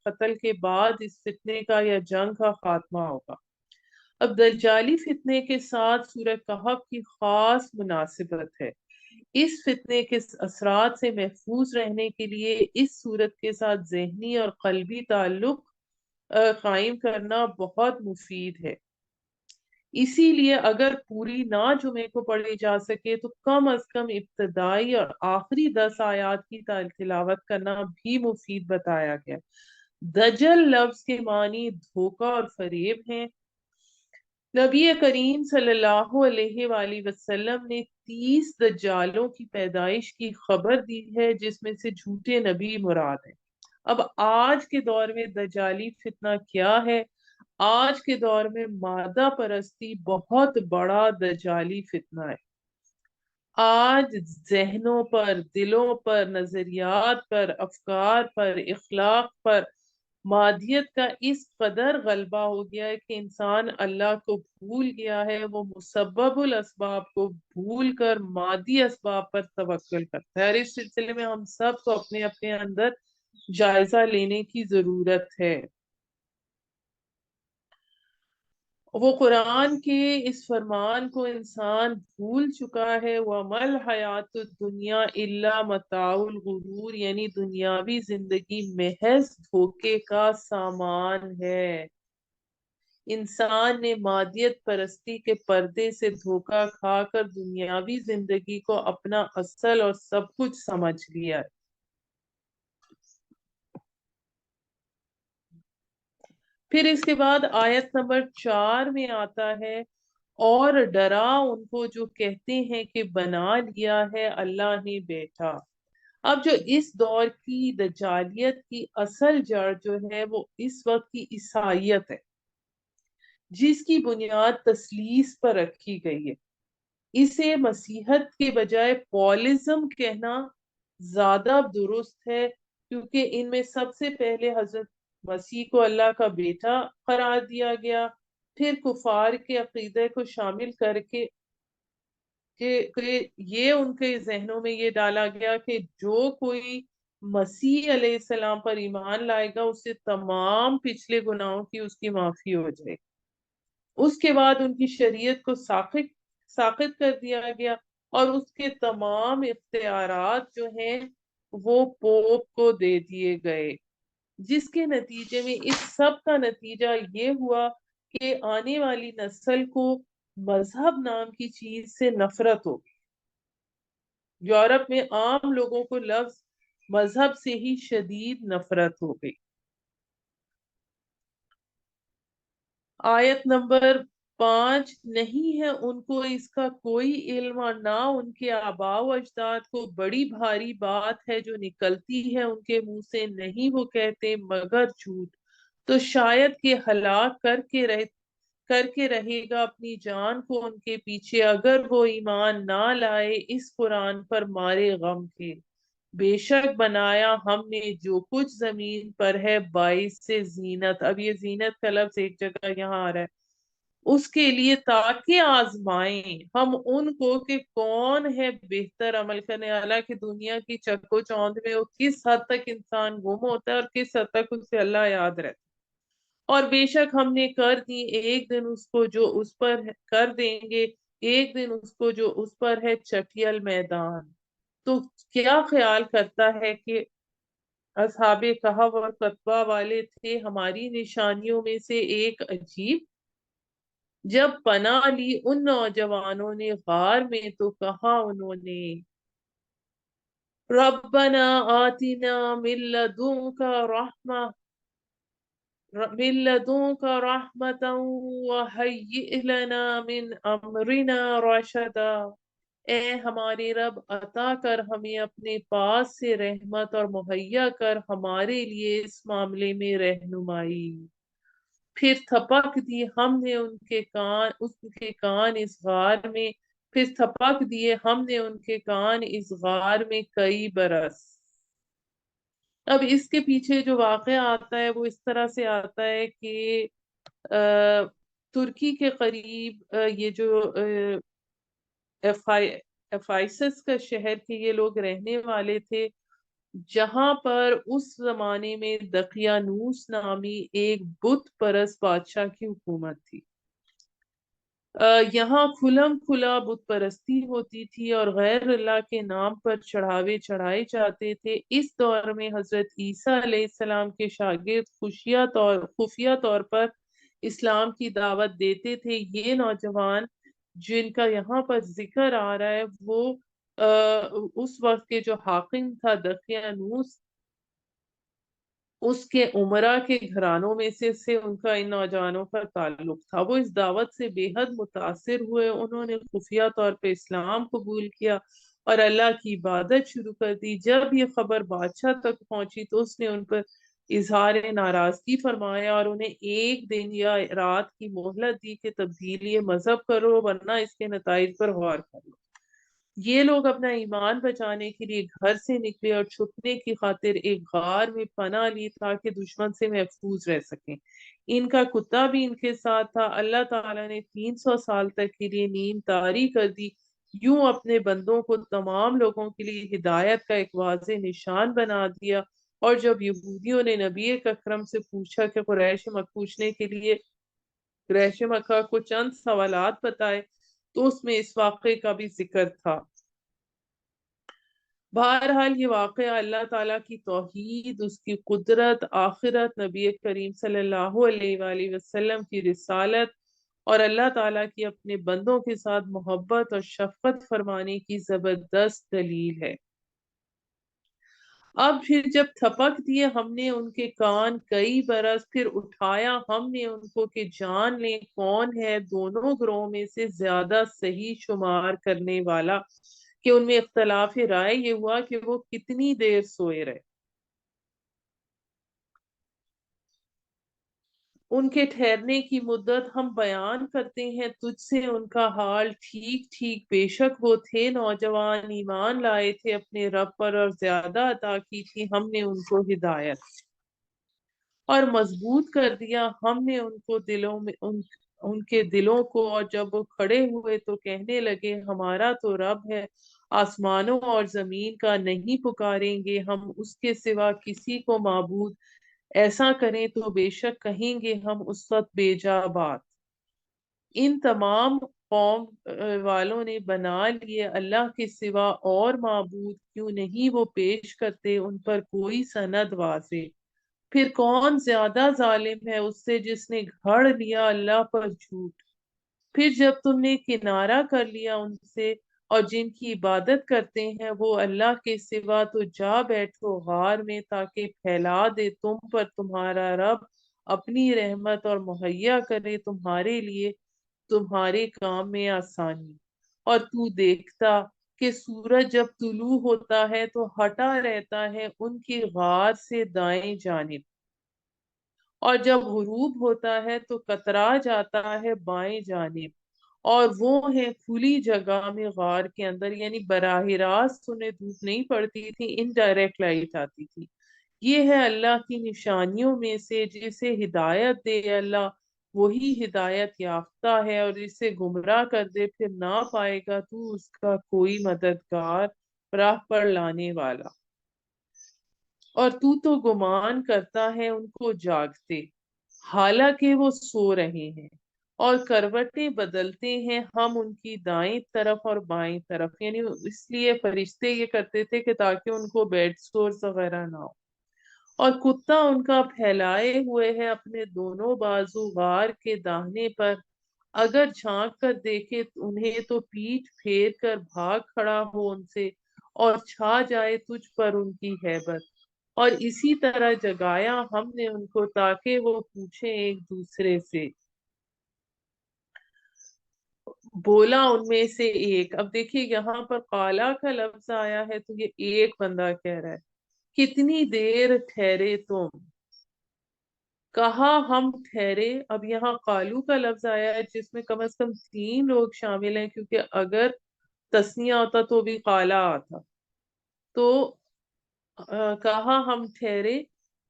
قتل کے بعد اس فتنے کا یا جنگ کا خاتمہ ہوگا۔ اب دجالی فتنے کے ساتھ سورہ کہف کی خاص مناسبت ہے۔ اس فتنے کے اثرات سے محفوظ رہنے کے لیے اس صورت کے ساتھ ذہنی اور قلبی تعلق قائم کرنا بہت مفید ہے۔ اسی لیے اگر پوری نہ جمعے کو پڑھی جا سکے تو کم از کم ابتدائی اور آخری 10 آیات کی تلاوت کرنا بھی مفید بتایا گیا۔ دجل لفظ کے معنی دھوکہ اور فریب ہیں۔ نبی کریم صلی اللہ علیہ وآلہ وسلم نے 30 دجالوں کی پیدائش کی خبر دی ہے جس میں سے جھوٹے نبی مراد ہیں۔ اب آج کے دور میں دجالی فتنہ کیا ہے؟ آج کے دور میں مادہ پرستی بہت بڑا دجالی فتنہ ہے۔ آج ذہنوں پر، دلوں پر، نظریات پر، افکار پر، اخلاق پر مادیت کا اس قدر غلبہ ہو گیا ہے کہ انسان اللہ کو بھول گیا ہے، وہ مسبب الاسباب کو بھول کر مادی اسباب پر توکل کرتا ہے۔ اور اس سلسلے میں ہم سب کو اپنے اپنے اندر جائزہ لینے کی ضرورت ہے۔ وہ قرآن کے اس فرمان کو انسان بھول چکا ہے، وَمَا الْحَيَاةُ الدُّنْيَا إِلَّا مَتَاعُ الْغُرُورِ، یعنی دنیاوی زندگی محض دھوکے کا سامان ہے۔ انسان نے مادیت پرستی کے پردے سے دھوکہ کھا کر دنیاوی زندگی کو اپنا اصل اور سب کچھ سمجھ لیا ہے۔ پھر اس کے بعد آیت نمبر 4 میں آتا ہے، اور ڈرا ان کو جو کہتے ہیں کہ بنا لیا ہے اللہ نے بیٹا۔ اب جو اس دور کی دجالیت کی اصل جڑ جو ہے وہ اس وقت کی عیسائیت ہے، جس کی بنیاد تثلیث پر رکھی گئی ہے۔ اسے مسیحت کے بجائے پولزم کہنا زیادہ درست ہے، کیونکہ ان میں سب سے پہلے حضرت مسیح کو اللہ کا بیٹا قرار دیا گیا، پھر کفار کے عقیدے کو شامل کر کے کہ یہ ان کے ذہنوں میں یہ ڈالا گیا کہ جو کوئی مسیح علیہ السلام پر ایمان لائے گا اس سے تمام پچھلے گناہوں کی اس کی معافی ہو جائے گی۔ اس کے بعد ان کی شریعت کو ساخت کر دیا گیا، اور اس کے تمام اختیارات جو ہیں وہ پوپ کو دے دیے گئے، جس کے نتیجے میں اس سب کا نتیجہ یہ ہوا کہ آنے والی نسل کو مذہب نام کی چیز سے نفرت ہوگی۔ یورپ میں عام لوگوں کو لفظ مذہب سے ہی شدید نفرت ہو گئی۔ آیت نمبر 5، نہیں ہے ان کو اس کا کوئی علم، اور نہ ان کے آباء و اجداد کو بڑی بھاری بات ہے جو نکلتی ہے ان کے منہ سے، نہیں وہ کہتے مگر جھوٹ۔ تو شاید کہ ہلاک کر کے رہے گا اپنی جان کو ان کے پیچھے، اگر وہ ایمان نہ لائے اس قرآن پر مارے غم کے۔ بے شک بنایا ہم نے جو کچھ زمین پر ہے باعث سے زینت، اب یہ زینت کا لفظ ایک جگہ یہاں آ رہا ہے، اس کے لیے تاکہ آزمائیں ہم ان کو کہ کون ہے بہتر عمل کرنے والا، کہ دنیا کی چکو چوند میں وہ کس حد تک انسان گم ہوتا ہے اور کس حد تک اسے اللہ یاد رہتا ہے۔ اور بے شک ہم نے کر دی ایک دن اس کو جو اس پر کر دیں گے، ایک دن اس کو جو اس پر ہے چٹیل میدان۔ تو کیا خیال کرتا ہے کہ اصحاب کہف اور قطبہ والے تھے ہماری نشانیوں میں سے ایک عجیب؟ جب پناہ لی ان نوجوانوں نے غار میں تو کہا انہوں نے، ربنا آتنا من لدنک رحمہ من لدنک رحمتا وہیئ لنا من امرنا رشدا، اے ہمارے رب عطا کر ہمیں اپنے پاس سے رحمت، اور مہیا کر ہمارے لیے اس معاملے میں رہنمائی۔ پھر تھپک دی ہم نے ان کے کان اس غار میں، پھر تھپک دیے ہم نے ان کے کان اس غار میں کئی برس۔ اب اس کے پیچھے جو واقعہ آتا ہے وہ اس طرح سے آتا ہے کہ ترکی کے قریب یہ جو ایفائسس کا شہر کے یہ لوگ رہنے والے تھے، جہاں پر اس زمانے میں دقیانوس نامی ایک بت پرست بادشاہ کی حکومت تھی۔ یہاں کھلم کھلا بت پرستی ہوتی تھی اور غیر اللہ کے نام پر چڑھاوے چڑھائے جاتے تھے۔ اس دور میں حضرت عیسیٰ علیہ السلام کے شاگرد خفیہ طور پر اسلام کی دعوت دیتے تھے۔ یہ نوجوان جن کا یہاں پر ذکر آ رہا ہے وہ اس وقت کے جو حاکم تھا دقیانوس، اس کے عمرہ کے گھرانوں میں سے ان کا ان نوجوانوں کا تعلق تھا۔ وہ اس دعوت سے بے حد متاثر ہوئے، انہوں نے خفیہ طور پہ اسلام قبول کیا اور اللہ کی عبادت شروع کر دی۔ جب یہ خبر بادشاہ تک پہنچی تو اس نے ان پر اظہار ناراضگی فرمایا اور انہیں ایک دن یا رات کی مہلت دی کہ تبدیلی مذہب کرو ورنہ اس کے نتائج پر غور کر لو۔ یہ لوگ اپنا ایمان بچانے کے لیے گھر سے نکلے اور چھپنے کی خاطر ایک غار میں پناہ لی تاکہ دشمن سے محفوظ رہ سکیں۔ ان کا کتا بھی ان کے ساتھ تھا۔ اللہ تعالیٰ نے 300 سال تک کے لیے نیم طاری کر دی، یوں اپنے بندوں کو تمام لوگوں کے لیے ہدایت کا ایک واضح نشان بنا دیا۔ اور جب یہودیوں نے نبی اکرم سے پوچھا کہ قریش مکہ کو چند سوالات بتائے تو اس میں اس واقعے کا بھی ذکر تھا۔ بہرحال یہ واقعہ اللہ تعالیٰ کی توحید، اس کی قدرت، آخرت، نبی کریم صلی اللہ علیہ وآلہ وسلم کی رسالت اور اللہ تعالیٰ کی اپنے بندوں کے ساتھ محبت اور شفقت فرمانے کی زبردست دلیل ہے۔ اب پھر جب تھپک دیے ہم نے ان کے کان کئی برس، پھر اٹھایا ہم نے ان کو کہ جان لیں کون ہے دونوں گروہوں میں سے زیادہ صحیح شمار کرنے والا، کہ ان میں اختلاف رائے یہ ہوا کہ وہ کتنی دیر سوئے رہے۔ ان کے ٹھہرنے کی مدت ہم بیان کرتے ہیں تجھ سے ان کا حال ٹھیک ٹھیک، بے شک وہ تھے نوجوان، ایمان لائے تھے اپنے رب پر اور زیادہ عطا کی تھی ہم نے ان کو ہدایت، اور مضبوط کر دیا ہم نے ان کو دلوں میں ان کے دلوں کو، اور جب وہ کھڑے ہوئے تو کہنے لگے ہمارا تو رب ہے آسمانوں اور زمین کا، نہیں پکاریں گے ہم اس کے سوا کسی کو معبود، ایسا کریں تو بے شک کہیں گے ہم اس وقت بے جا بات۔ ان تمام قوم والوں نے بنا لیے اللہ کے سوا اور معبود، کیوں نہیں وہ پیش کرتے ان پر کوئی سند واضح؟ پھر کون زیادہ ظالم ہے اس سے جس نے گھڑ لیا اللہ پر جھوٹ؟ پھر جب تم نے کنارہ کر لیا ان سے اور جن کی عبادت کرتے ہیں وہ اللہ کے سوا، تو جا بیٹھو غار میں تاکہ پھیلا دے تم پر تمہارا رب اپنی رحمت اور مہیا کرے تمہارے لیے تمہارے کام میں آسانی۔ اور تو دیکھتا کہ سورج جب طلوع ہوتا ہے تو ہٹا رہتا ہے ان کی غار سے دائیں جانب، اور جب غروب ہوتا ہے تو کترا جاتا ہے بائیں جانب، اور وہ ہیں کھلی جگہ میں غار کے اندر، یعنی براہ راست انہیں دھوپ نہیں پڑتی تھی، انڈائریکٹ لائٹ آتی تھی۔ یہ ہے اللہ کی نشانیوں میں سے، جسے ہدایت دے اللہ وہی ہدایت یافتہ ہے، اور جسے گمراہ کر دے پھر نہ پائے گا تو اس کا کوئی مددگار راہ پر لانے والا۔ اور تو گمان کرتا ہے ان کو جاگتے، حالانکہ وہ سو رہے ہیں، اور کروٹیں بدلتے ہیں ہم ان کی دائیں طرف اور بائیں طرف، یعنی اس لیے فرشتے یہ کرتے تھے کہ تاکہ ان کو بیڈ سورس وغیرہ نہ ہو۔ اور کتا ان کا پھیلائے ہوئے ہے اپنے دونوں بازو غار کے داہنے پر، اگر جھانک کر دیکھے انہیں تو پیٹھ پھیر کر بھاگ کھڑا ہو ان سے، اور چھا جائے تجھ پر ان کی ہیبت۔ اور اسی طرح جگایا ہم نے ان کو تاکہ وہ پوچھیں ایک دوسرے سے، بولا ان میں سے ایک۔ اب دیکھیے یہاں پر قالا کا لفظ آیا ہے تو یہ ایک بندہ کہہ رہا ہے، کتنی دیر ٹھہرے تم، کہا ہم ٹھہرے۔ اب یہاں قالو کا لفظ آیا ہے جس میں کم از کم تین لوگ شامل ہیں، کیونکہ اگر تسنیہ ہوتا تو بھی قالا آتا۔ تو کہا ہم ٹھہرے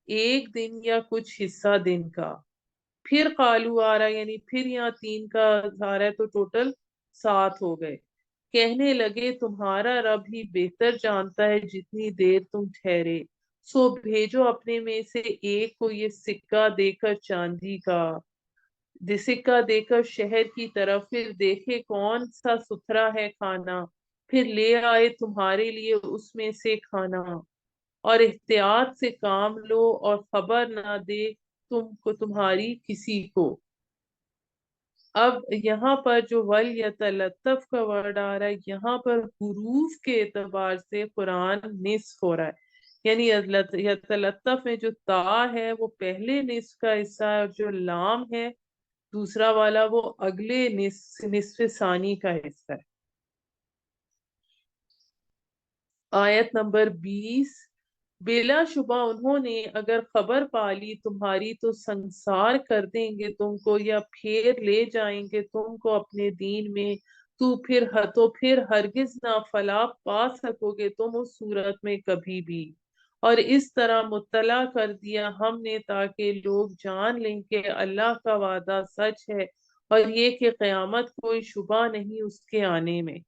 ایک دن یا کچھ حصہ دن کا، پھر قالو آ رہا ہے، یعنی پھر یہاں تین کا آ رہا ہے تو ٹوٹل سات ہو گئے۔ کہنے لگے تمہارا رب ہی بہتر جانتا ہے جتنی دیر تم ٹھہرے، سو بھیجو اپنے میں سے ایک کو یہ سکہ دے کر چاندی کا، سکہ دے کر شہر کی طرف، پھر دیکھے کون سا ستھرا ہے کھانا، پھر لے آئے تمہارے لیے اس میں سے کھانا، اور احتیاط سے کام لو اور خبر نہ دے تم کو تمہاری کسی کو۔ اب یہاں پر جو وَلْيَتَلَطَّفْ کا ورڈ آ رہا ہے، یہاں پر حروف کے اعتبار سے قرآن نصف ہو رہا ہے، یعنی یتلطف میں جو تا ہے وہ پہلے نصف کا حصہ ہے، اور جو لام ہے دوسرا والا وہ اگلے نصف ثانی کا حصہ ہے۔ آیت نمبر 20، بلا شبہ انہوں نے اگر خبر پالی تمہاری تو سنسار کر دیں گے تم کو، یا پھیر لے جائیں گے تم کو اپنے دین میں، تو پھر ہرگز نہ فلاح پا سکو گے تم اس صورت میں کبھی بھی۔ اور اس طرح مطلع کر دیا ہم نے تاکہ لوگ جان لیں کہ اللہ کا وعدہ سچ ہے، اور یہ کہ قیامت کوئی شبہ نہیں اس کے آنے میں۔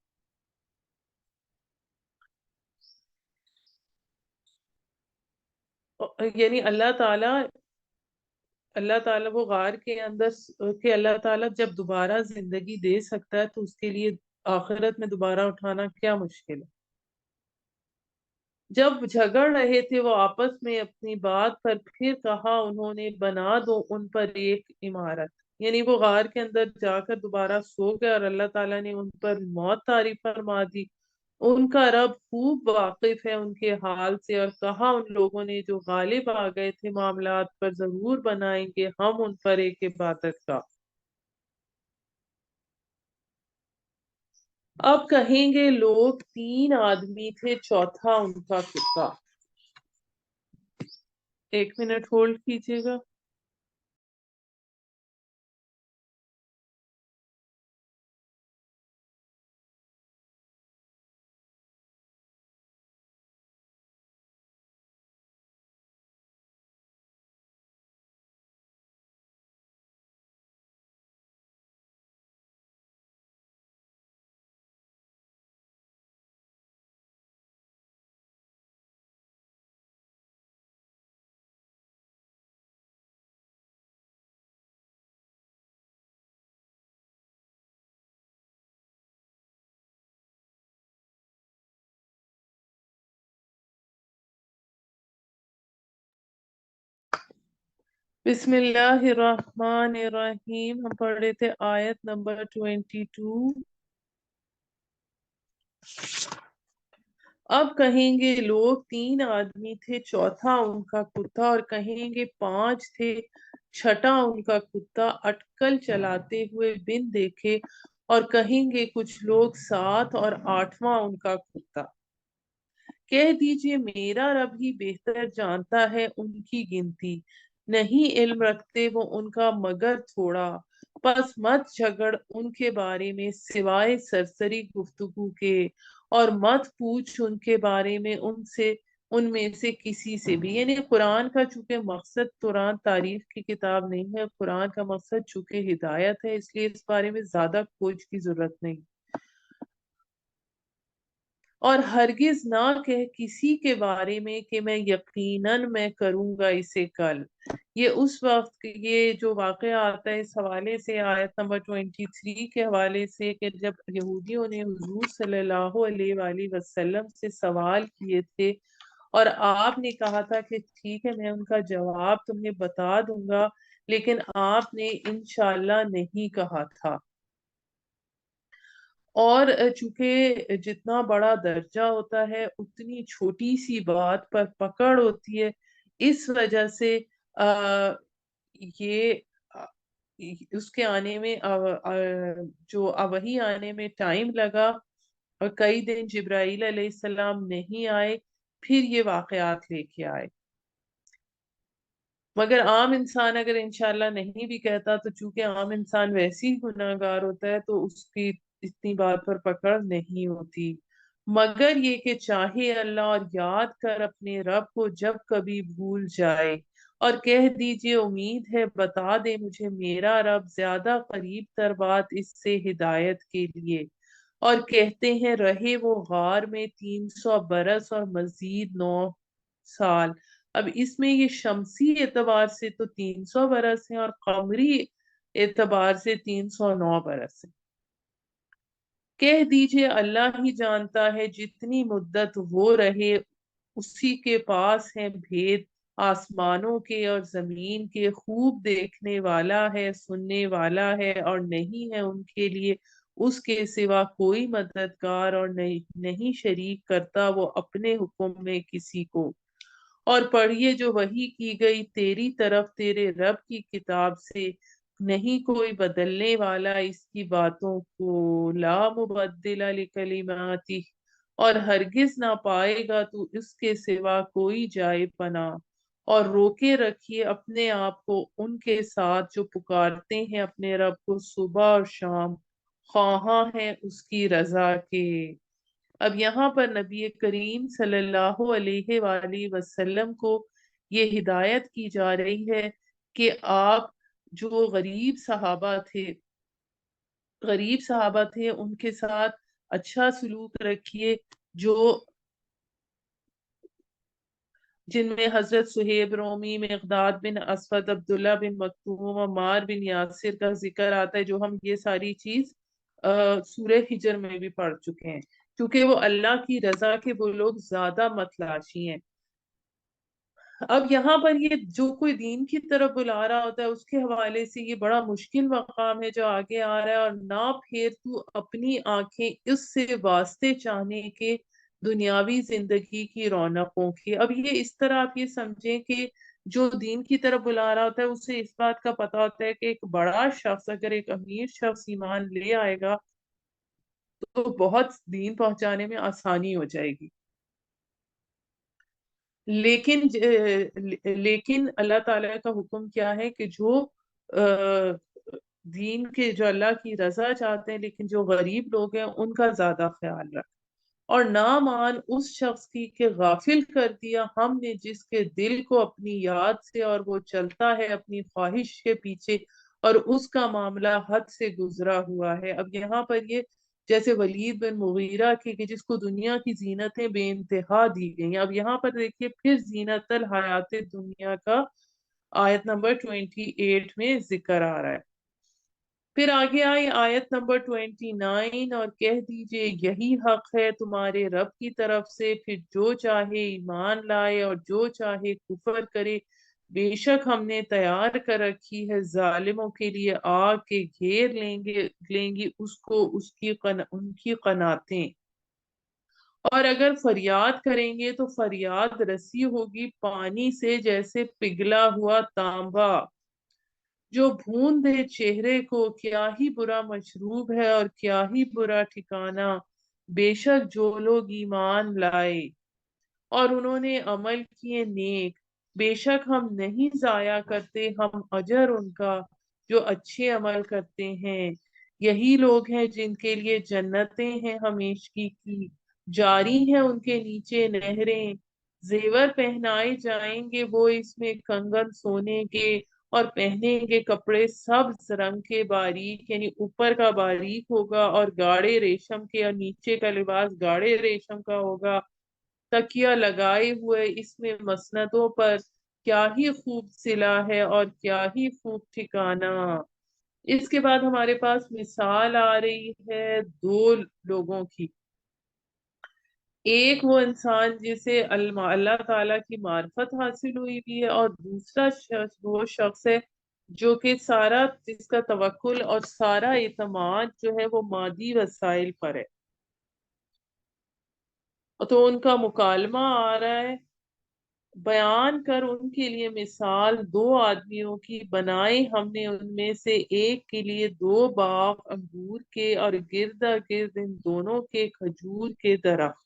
یعنی اللہ تعالیٰ وہ غار کے اندر کہ اللہ تعالیٰ جب دوبارہ زندگی دے سکتا ہے تو اس کے لیے آخرت میں دوبارہ اٹھانا کیا مشکل ہے۔ جب جھگڑ رہے تھے وہ آپس میں اپنی بات پر، پھر کہا انہوں نے بنا دو ان پر ایک عمارت، یعنی وہ غار کے اندر جا کر دوبارہ سو گئے اور اللہ تعالیٰ نے ان پر موت طاری فرما دی، ان کا رب خوب واقف ہے ان کے حال سے، اور کہا ان لوگوں نے جو غالب آ گئے تھے معاملات پر، ضرور بنائیں گے ہم ان پر ایک عبادت کا۔ اب کہیں گے لوگ تین آدمی تھے، چوتھا ان کا کتا۔ 1 منٹ ہولڈ کیجیے گا۔ بسم اللہ الرحمن الرحیم، ہم پڑھ رہے تھے آیت نمبر 22۔ اب کہیں گے لوگ تین آدمی تھے، چوتھا ان کا کتا، اور کہیں گے پانچ تھے، چھٹا ان کا کتا اٹکل چلاتے ہوئے بن دیکھے، اور کہیں گے کچھ لوگ سات، اور آٹھواں ان کا کتا۔ کہہ دیجئے میرا رب ہی بہتر جانتا ہے ان کی گنتی، نہیں علم رکھتے وہ ان کا مگر تھوڑا۔ پس مت جھگڑ ان کے بارے میں سوائے سرسری گفتگو کے، اور مت پوچھ ان کے بارے میں ان میں سے کسی سے بھی۔ یعنی قرآن کا چونکہ مقصد قرآن تعریف کی کتاب نہیں ہے، قرآن کا مقصد چونکہ ہدایت ہے، اس لیے اس بارے میں زیادہ کھوج کی ضرورت نہیں۔ اور ہرگز نہ کہہ کسی کے بارے میں کہ میں یقیناً میں کروں گا اسے کل۔ یہ اس وقت یہ جو واقعہ آتا ہے اس حوالے سے، آیت نمبر 23 کے حوالے سے، کہ جب یہودیوں نے حضور صلی اللہ علیہ وآلہ وسلم سے سوال کیے تھے، اور آپ نے کہا تھا کہ ٹھیک ہے میں ان کا جواب تمہیں بتا دوں گا، لیکن آپ نے انشاءاللہ نہیں کہا تھا۔ اور چونکہ جتنا بڑا درجہ ہوتا ہے اتنی چھوٹی سی بات پر پکڑ ہوتی ہے، اس وجہ سے یہ اس کے آنے میں جو وحی آنے میں ٹائم لگا، اور کئی دن جبرائیل علیہ السلام نہیں آئے، پھر یہ واقعات لے کے آئے۔ مگر عام انسان اگر انشاءاللہ نہیں بھی کہتا تو چونکہ عام انسان ویسے ہی گناہ گار ہوتا ہے، تو اس کی اتنی بات پر پکڑ نہیں ہوتی، مگر یہ کہ چاہے اللہ، اور یاد کر اپنے رب کو جب کبھی بھول جائے، اور کہہ دیجئے امید ہے بتا دے مجھے میرا رب زیادہ قریب تر بات اس سے ہدایت کے لیے۔ اور کہتے ہیں رہے وہ غار میں 300 برس اور مزید 9 سال۔ اب اس میں یہ شمسی اعتبار سے تو 300 برس ہیں، اور قمری اعتبار سے 309 برس ہیں۔ کہہ دیجئے اللہ ہی جانتا ہے جتنی مدت وہ رہے، اسی کے پاس ہے بھید آسمانوں کے اور زمین کے، خوب دیکھنے والا ہے، سننے والا ہے، اور نہیں ہے ان کے لیے اس کے سوا کوئی مددگار، اور نہیں شریک کرتا وہ اپنے حکم میں کسی کو۔ اور پڑھیے جو وحی کی گئی تیری طرف تیرے رب کی کتاب سے، نہیں کوئی بدلنے والا اس کی باتوں کو، لا مبدل لکلماتی، اور ہرگز نہ پائے گا تو اس کے سوا کوئی جائے پناہ۔ اور روکے رکھیے اپنے آپ کو ان کے ساتھ جو پکارتے ہیں اپنے رب کو صبح اور شام، خواہاں ہیں اس کی رضا کے۔ اب یہاں پر نبی کریم صلی اللہ علیہ وآلہ وسلم کو یہ ہدایت کی جا رہی ہے کہ آپ جو غریب صحابہ تھے ان کے ساتھ اچھا سلوک رکھیے، جن میں حضرت صہیب رومی، مقداد بن اسود، عبداللہ بن مکتوم، عمار بن یاسر کا ذکر آتا ہے، جو ہم یہ ساری چیز سورہ ہجر میں بھی پڑھ چکے ہیں، کیونکہ وہ اللہ کی رضا کے وہ لوگ زیادہ متلاشی ہیں۔ اب یہاں پر یہ جو کوئی دین کی طرف بلا رہا ہوتا ہے اس کے حوالے سے یہ بڑا مشکل مقام ہے جو آگے آ رہا ہے، اور نہ پھر تو اپنی آنکھیں اس سے واسطے چاہنے کے دنیاوی زندگی کی رونقوں کی۔ اب یہ اس طرح آپ یہ سمجھیں کہ جو دین کی طرف بلا رہا ہوتا ہے اسے اس بات کا پتا ہوتا ہے کہ ایک بڑا شخص اگر ایک امیر شخص ایمان لے آئے گا تو بہت دین پہنچانے میں آسانی ہو جائے گی، لیکن لیکن اللہ تعالیٰ کا حکم کیا ہے کہ جو دین کے جو اللہ کی رضا چاہتے ہیں لیکن جو غریب لوگ ہیں ان کا زیادہ خیال رکھ، اور نہ مان اس شخص کی کہ غافل کر دیا ہم نے جس کے دل کو اپنی یاد سے اور وہ چلتا ہے اپنی خواہش کے پیچھے اور اس کا معاملہ حد سے گزرا ہوا ہے۔ اب یہاں پر یہ جیسے ولید بن مغیرہ کی کہ جس کو دنیا کی زینتیں بے انتہا دی گئی، اب یہاں پر دیکھیے پھر زینت الحیات دنیا کا آیت نمبر 28 میں ذکر آ رہا ہے۔ پھر آگے آئی آیت نمبر 29، اور کہہ دیجئے یہی حق ہے تمہارے رب کی طرف سے، پھر جو چاہے ایمان لائے اور جو چاہے کفر کرے، بے شک ہم نے تیار کر رکھی ہے ظالموں کے لیے آگ کے گھیر لیں گی اس کو ان کی قناتیں، اور اگر فریاد کریں گے تو فریاد رسی ہوگی پانی سے جیسے پگھلا ہوا تانبا جو بھون دے چہرے کو، کیا ہی برا مشروب ہے اور کیا ہی برا ٹھکانہ، بے شک جو لوگ ایمان لائے اور انہوں نے عمل کیے نیک، بے شک ہم نہیں ضائع کرتے ہم اجر ان کا جو اچھے عمل کرتے ہیں۔ یہی لوگ ہیں جن کے لیے جنتیں ہیں ہمیشگی کی، جاری ہیں ان کے نیچے نہریں، زیور پہنائے جائیں گے وہ اس میں کنگن سونے کے، اور پہنیں گے کپڑے سبز رنگ کے باریک، یعنی اوپر کا باریک ہوگا اور گاڑے ریشم کے، اور نیچے کا لباس گاڑے ریشم کا ہوگا، تکیہ لگائے ہوئے اس میں مسندوں پر، کیا ہی خوب صلہ ہے اور کیا ہی خوب ٹھکانہ۔ اس کے بعد ہمارے پاس مثال آ رہی ہے دو لوگوں کی، ایک وہ انسان جسے اللہ تعالیٰ کی معرفت حاصل ہوئی بھی ہے، اور دوسرا شخص وہ شخص ہے جو کہ سارا جس کا توکل اور سارا اعتماد جو ہے وہ مادی وسائل پر ہے۔ تو ان کا مکالمہ آ رہا ہے، بیان کر ان کے لیے مثال دو آدمیوں کی، بنائے ہم نے ان میں سے ایک کے لیے دو باغ انگور کے اور گردا گرد ان دونوں کے کھجور کے درخت،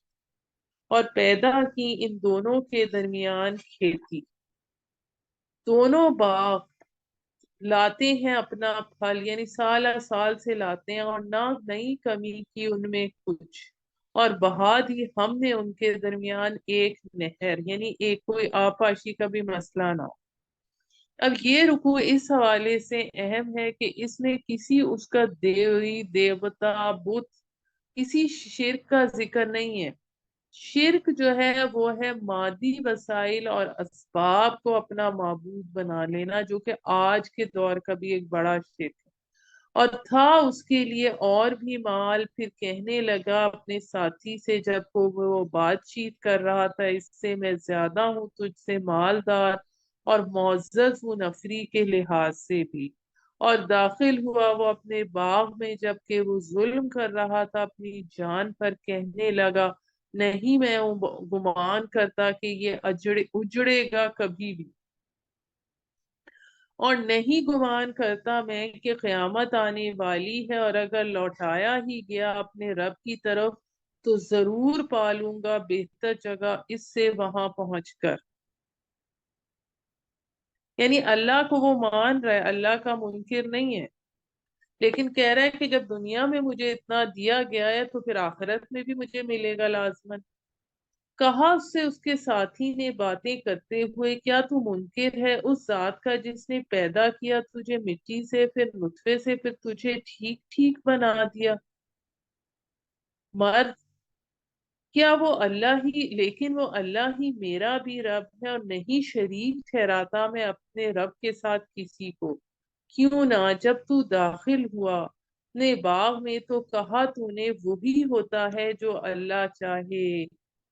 اور پیدا کی ان دونوں کے درمیان کھیتی، دونوں باغ لاتے ہیں اپنا پھل، یعنی سال سال سے لاتے ہیں، اور نہ نئی کمی کی ان میں کچھ، اور بہا دی ہم نے ان کے درمیان ایک نہر، یعنی ایک کوئی آبپاشی کا بھی مسئلہ نہ ہو۔ اب یہ رکوع اس حوالے سے اہم ہے کہ اس میں کسی اس کا دیوی دیوتا بت کسی شرک کا ذکر نہیں ہے۔ شرک جو ہے وہ ہے مادی وسائل اور اسباب کو اپنا معبود بنا لینا، جو کہ آج کے دور کا بھی ایک بڑا شرک ہے، اور تھا اس کے لیے اور بھی مال، پھر کہنے لگا اپنے ساتھی سے جب وہ بات چیت کر رہا تھا، اس سے میں زیادہ ہوں تجھ سے مالدار اور معزز ہوں نفری کے لحاظ سے بھی، اور داخل ہوا وہ اپنے باغ میں جبکہ وہ ظلم کر رہا تھا اپنی جان پر، کہنے لگا نہیں میں گمان کرتا کہ یہ اجڑے گا کبھی بھی، اور نہیں گمان کرتا میں کہ قیامت آنے والی ہے، اور اگر لوٹایا ہی گیا اپنے رب کی طرف تو ضرور پالوں گا بہتر جگہ اس سے وہاں پہنچ کر۔ یعنی اللہ کو وہ مان رہا ہے، اللہ کا منکر نہیں ہے، لیکن کہہ رہا ہے کہ جب دنیا میں مجھے اتنا دیا گیا ہے تو پھر آخرت میں بھی مجھے ملے گا لازمن۔ کہا اس سے اس کے ساتھی نے باتیں کرتے ہوئے، کیا تو منکر ہے اس ذات کا جس نے پیدا کیا تجھے مٹی سے، پھر نطفے سے، پھر تجھے ٹھیک ٹھیک بنا دیا مرد؟ کیا وہ اللہ ہی لیکن وہ اللہ ہی میرا بھی رب ہے، اور نہیں شریک ٹھہراتا میں اپنے رب کے ساتھ کسی کو۔ کیوں نہ جب تو داخل ہوا اپنے باغ میں تو کہا تو نے وہی ہوتا ہے جو اللہ چاہے،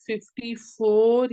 54,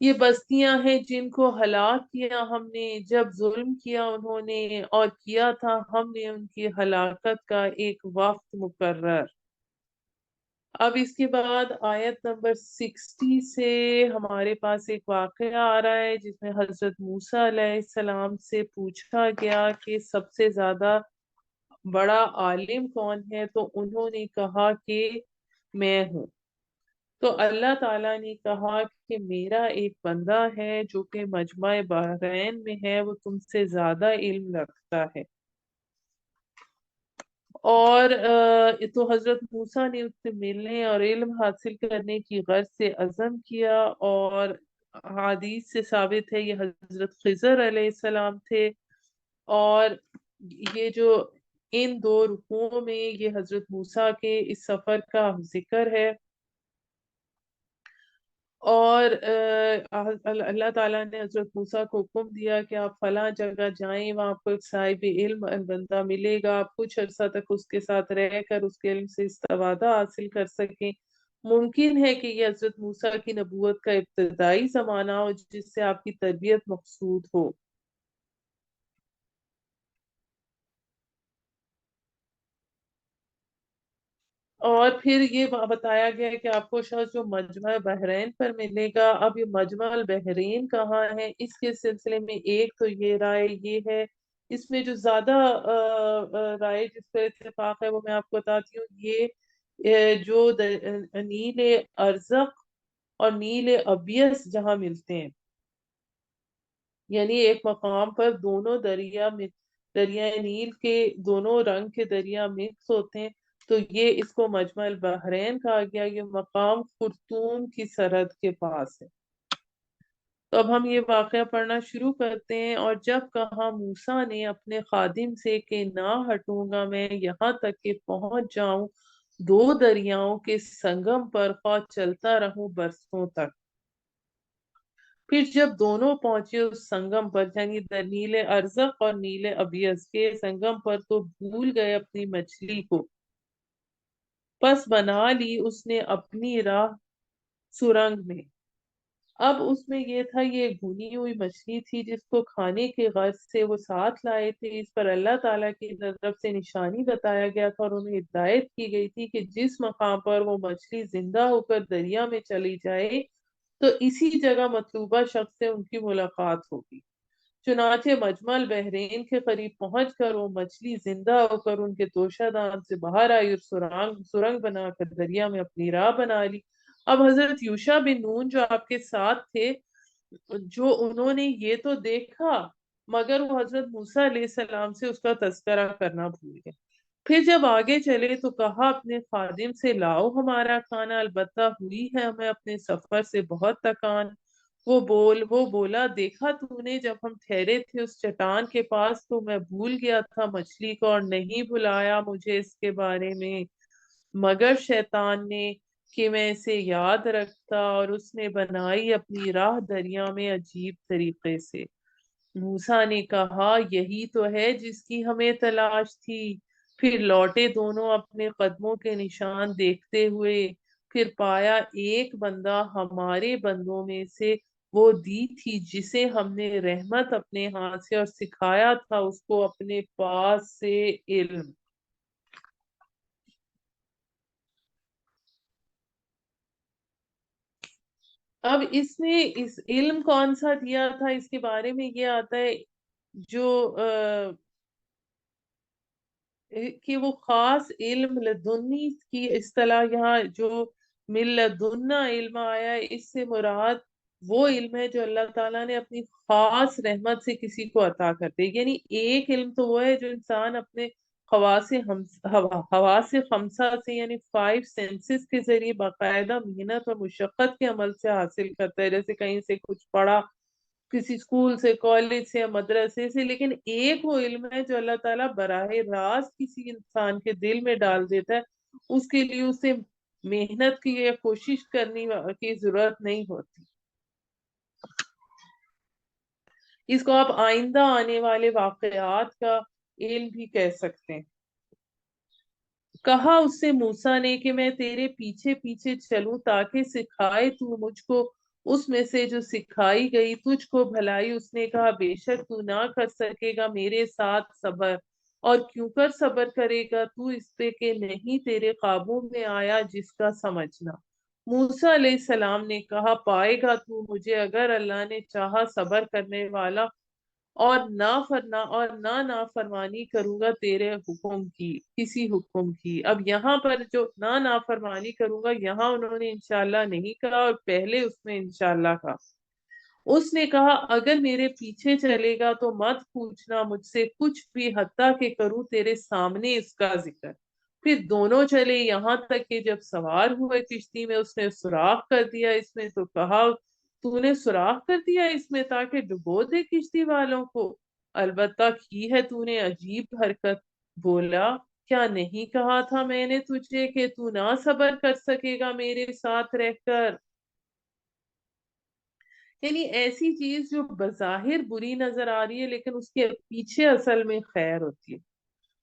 یہ بستیاں ہیں جن کو ہلاک کیا ہم نے جب ظلم کیا انہوں نے، اور کیا تھا ہم نے ان کی ہلاکت کا ایک وقت مقرر۔ اب اس کے بعد آیت نمبر 60 سے ہمارے پاس ایک واقعہ آ رہا ہے جس میں حضرت موسیٰ علیہ السلام سے پوچھا گیا کہ سب سے زیادہ بڑا عالم کون ہے، تو انہوں نے کہا کہ میں ہوں۔ تو اللہ تعالیٰ نے کہا کہ میرا ایک بندہ ہے جو کہ مجمع بحرین میں ہے، وہ تم سے زیادہ علم رکھتا ہے۔ اور تو حضرت موسیٰ نے اس سے ملنے اور علم حاصل کرنے کی غرض سے عزم کیا، اور حدیث سے ثابت ہے یہ حضرت خضر علیہ السلام تھے۔ اور یہ جو ان دو رکوعوں میں یہ حضرت موسیٰ کے اس سفر کا ذکر ہے، اور اللہ تعالیٰ نے حضرت موسیٰ کو حکم دیا کہ آپ فلاں جگہ جائیں، وہاں آپ کو ایک صاحب علم بندہ ملے گا، آپ کچھ عرصہ تک اس کے ساتھ رہ کر اس کے علم سے استفادہ حاصل کر سکیں۔ ممکن ہے کہ یہ حضرت موسیٰ کی نبوت کا ابتدائی زمانہ ہو جس سے آپ کی تربیت مقصود ہو۔ اور پھر یہ بتایا گیا ہے کہ آپ کو شخص جو مجمع بحرین پر ملے گا۔ اب یہ مجمع البحرین کہاں ہے، اس کے سلسلے میں ایک تو یہ رائے یہ ہے، اس میں جو زیادہ رائے جس پر اتفاق ہے وہ میں آپ کو بتاتی ہوں۔ یہ جو نیل ارزق اور نیل ابیس جہاں ملتے ہیں، یعنی ایک مقام پر دونوں دریائے نیل کے دونوں رنگ کے دریا مکس ہوتے ہیں، تو یہ اس کو مجمع البحرین کہا گیا۔ یہ مقام خرطوم کی سرحد کے پاس ہے۔ تو اب ہم یہ واقعہ پڑھنا شروع کرتے ہیں۔ اور جب کہا موسیٰ نے اپنے خادم سے کہ نہ ہٹوں گا میں یہاں تک کہ پہنچ جاؤں دو دریاؤں کے سنگم پر، خواہ چلتا رہوں برسوں تک۔ پھر جب دونوں پہنچے اس سنگم پر، یعنی نیل ارزق اور نیل ابیض کے سنگم پر، تو بھول گئے اپنی مچھلی کو، پس بنا لی اس نے اپنی راہ سرنگ میں۔ اب اس میں یہ تھا، یہ بھنی ہوئی مچھلی تھی جس کو کھانے کے غرض سے وہ ساتھ لائے تھے۔ اس پر اللہ تعالیٰ کی طرف سے نشانی بتایا گیا تھا اور انہیں ہدایت کی گئی تھی کہ جس مقام پر وہ مچھلی زندہ ہو کر دریا میں چلی جائے تو اسی جگہ مطلوبہ شخص سے ان کی ملاقات ہوگی۔ چنانچہ مجمع البحرین کے قریب پہنچ کر وہ مچھلی زندہ ہو کر ان کے توشہ دان سے باہر آئی اور سرنگ بنا کر دریا میں اپنی راہ بنا لی۔ اب حضرت یوشع بن نون جو آپ کے ساتھ تھے، جو انہوں نے یہ تو دیکھا، مگر وہ حضرت موسیٰ علیہ السلام سے اس کا تذکرہ کرنا بھول گئے۔ پھر جب آگے چلے تو کہا اپنے خادم سے لاؤ ہمارا کھانا، البتہ ہوئی ہے ہمیں اپنے سفر سے بہت تکان۔ وہ بولا دیکھا تو نے جب ہم ٹھہرے تھے اس چٹان کے پاس تو میں بھول گیا تھا مچھلی کو، اور نہیں بلایا مجھے اس کے بارے میں مگر شیطان نے کہ میں اسے یاد رکھتا، اور اس نے بنائی اپنی راہ دریا میں عجیب طریقے سے۔ موسیٰ نے کہا یہی تو ہے جس کی ہمیں تلاش تھی۔ پھر لوٹے دونوں اپنے قدموں کے نشان دیکھتے ہوئے، پھر پایا ایک بندہ ہمارے بندوں میں سے وہ دی تھی جسے ہم نے رحمت اپنے ہاتھ سے اور سکھایا تھا اس کو اپنے پاس سے علم۔ اب اس نے اس علم کون سا دیا تھا اس کے بارے میں یہ آتا ہے، جو کہ وہ خاص علم لدنی کی اصطلاح یہاں جو من لدنا علم آیا ہے، اس سے مراد وہ علم ہے جو اللہ تعالیٰ نے اپنی خاص رحمت سے کسی کو عطا کرتے۔ یعنی ایک علم تو وہ ہے جو انسان اپنے حواس خمسہ سے یعنی 5 سینسز کے ذریعے باقاعدہ محنت اور مشقت کے عمل سے حاصل کرتا ہے، جیسے کہیں سے کچھ پڑھا، کسی اسکول سے، کالج سے یا مدرسے سے۔ لیکن ایک وہ علم ہے جو اللہ تعالیٰ براہ راست کسی انسان کے دل میں ڈال دیتا ہے، اس کے لیے اسے محنت کی یا کوشش کرنے کی ضرورت نہیں ہوتی۔ اس کو آپ آئندہ آنے والے واقعات کا علم بھی کہہ سکتے ہیں۔ کہا اس سے موسیٰ نے کہ میں تیرے پیچھے پیچھے چلوں تاکہ سکھائے تو مجھ کو اس میں سے جو سکھائی گئی تجھ کو بھلائی، اس نے کہا بے شک تو نہ کر سکے گا میرے ساتھ صبر، اور کیوں کر صبر کرے گا تو اس پہ کہ نہیں تیرے قابو میں آیا جس کا سمجھنا۔ موسیٰ علیہ السلام نے کہا پائے گا تو مجھے اگر اللہ نے چاہا صبر کرنے والا، اور نہ نافرمانی کروں گا تیرے حکم کی، کسی حکم کی۔ اب یہاں پر جو نہ نافرمانی کروں گا، یہاں انہوں نے انشاءاللہ نہیں کہا، اور پہلے اس میں انشاءاللہ کہا۔ اس نے کہا اگر میرے پیچھے چلے گا تو مت پوچھنا مجھ سے کچھ بھی، حتیٰ کہ کروں تیرے سامنے اس کا ذکر۔ پھر دونوں چلے یہاں تک کہ جب سوار ہوئے کشتی میں، اس نے سوراخ کر دیا اس میں، تو کہا تو نے سوراخ کر دیا اس میں تاکہ ڈبو دے کشتی والوں کو؟ البتہ کی ہے تو نے عجیب حرکت۔ بولا کیا نہیں کہا تھا میں نے تجھے کہ تو نہ صبر کر سکے گا میرے ساتھ رہ کر؟ یعنی ایسی چیز جو بظاہر بری نظر آ رہی ہے لیکن اس کے پیچھے اصل میں خیر ہوتی ہے۔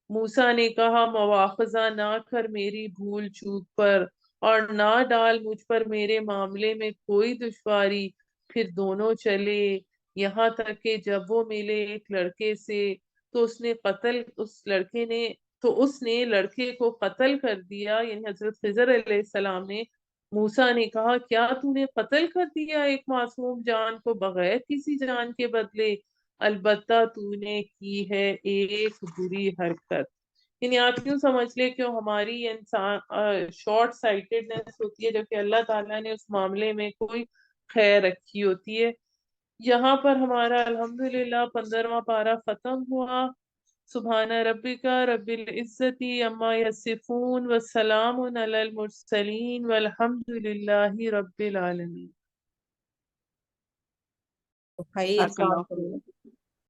موسیٰ نے کہا مواخذہ نہ کر میری بھول چوک پر، اور نہ ڈال مجھ پر میرے معاملے میں کوئی دشواری۔ پھر دونوں چلے یہاں تک کہ جب وہ ملے ایک لڑکے سے، تو اس نے لڑکے کو قتل کر دیا، یعنی حضرت خضر علیہ السلام نے۔ موسیٰ نے کہا کیا تو نے قتل کر دیا ایک معصوم جان کو بغیر کسی جان کے بدلے؟ البتہ تو نے کی ہے ایک بری حرکت۔ یعنی آپ کیوں سمجھ لے کہ ہماری انسان شارٹ سائٹڈنس ہوتی ہے، جبکہ اللہ تعالیٰ نے اس معاملے میں کوئی خیر رکھی ہوتی ہے۔ یہاں پر ہمارا الحمدللہ 15واں پارہ ختم ہوا۔ سبحان ربک رب العزت عما یصفون وسلام علی المرسلین والحمد للہ رب العالمین۔ خیر جزاک اللہ کام خیر۔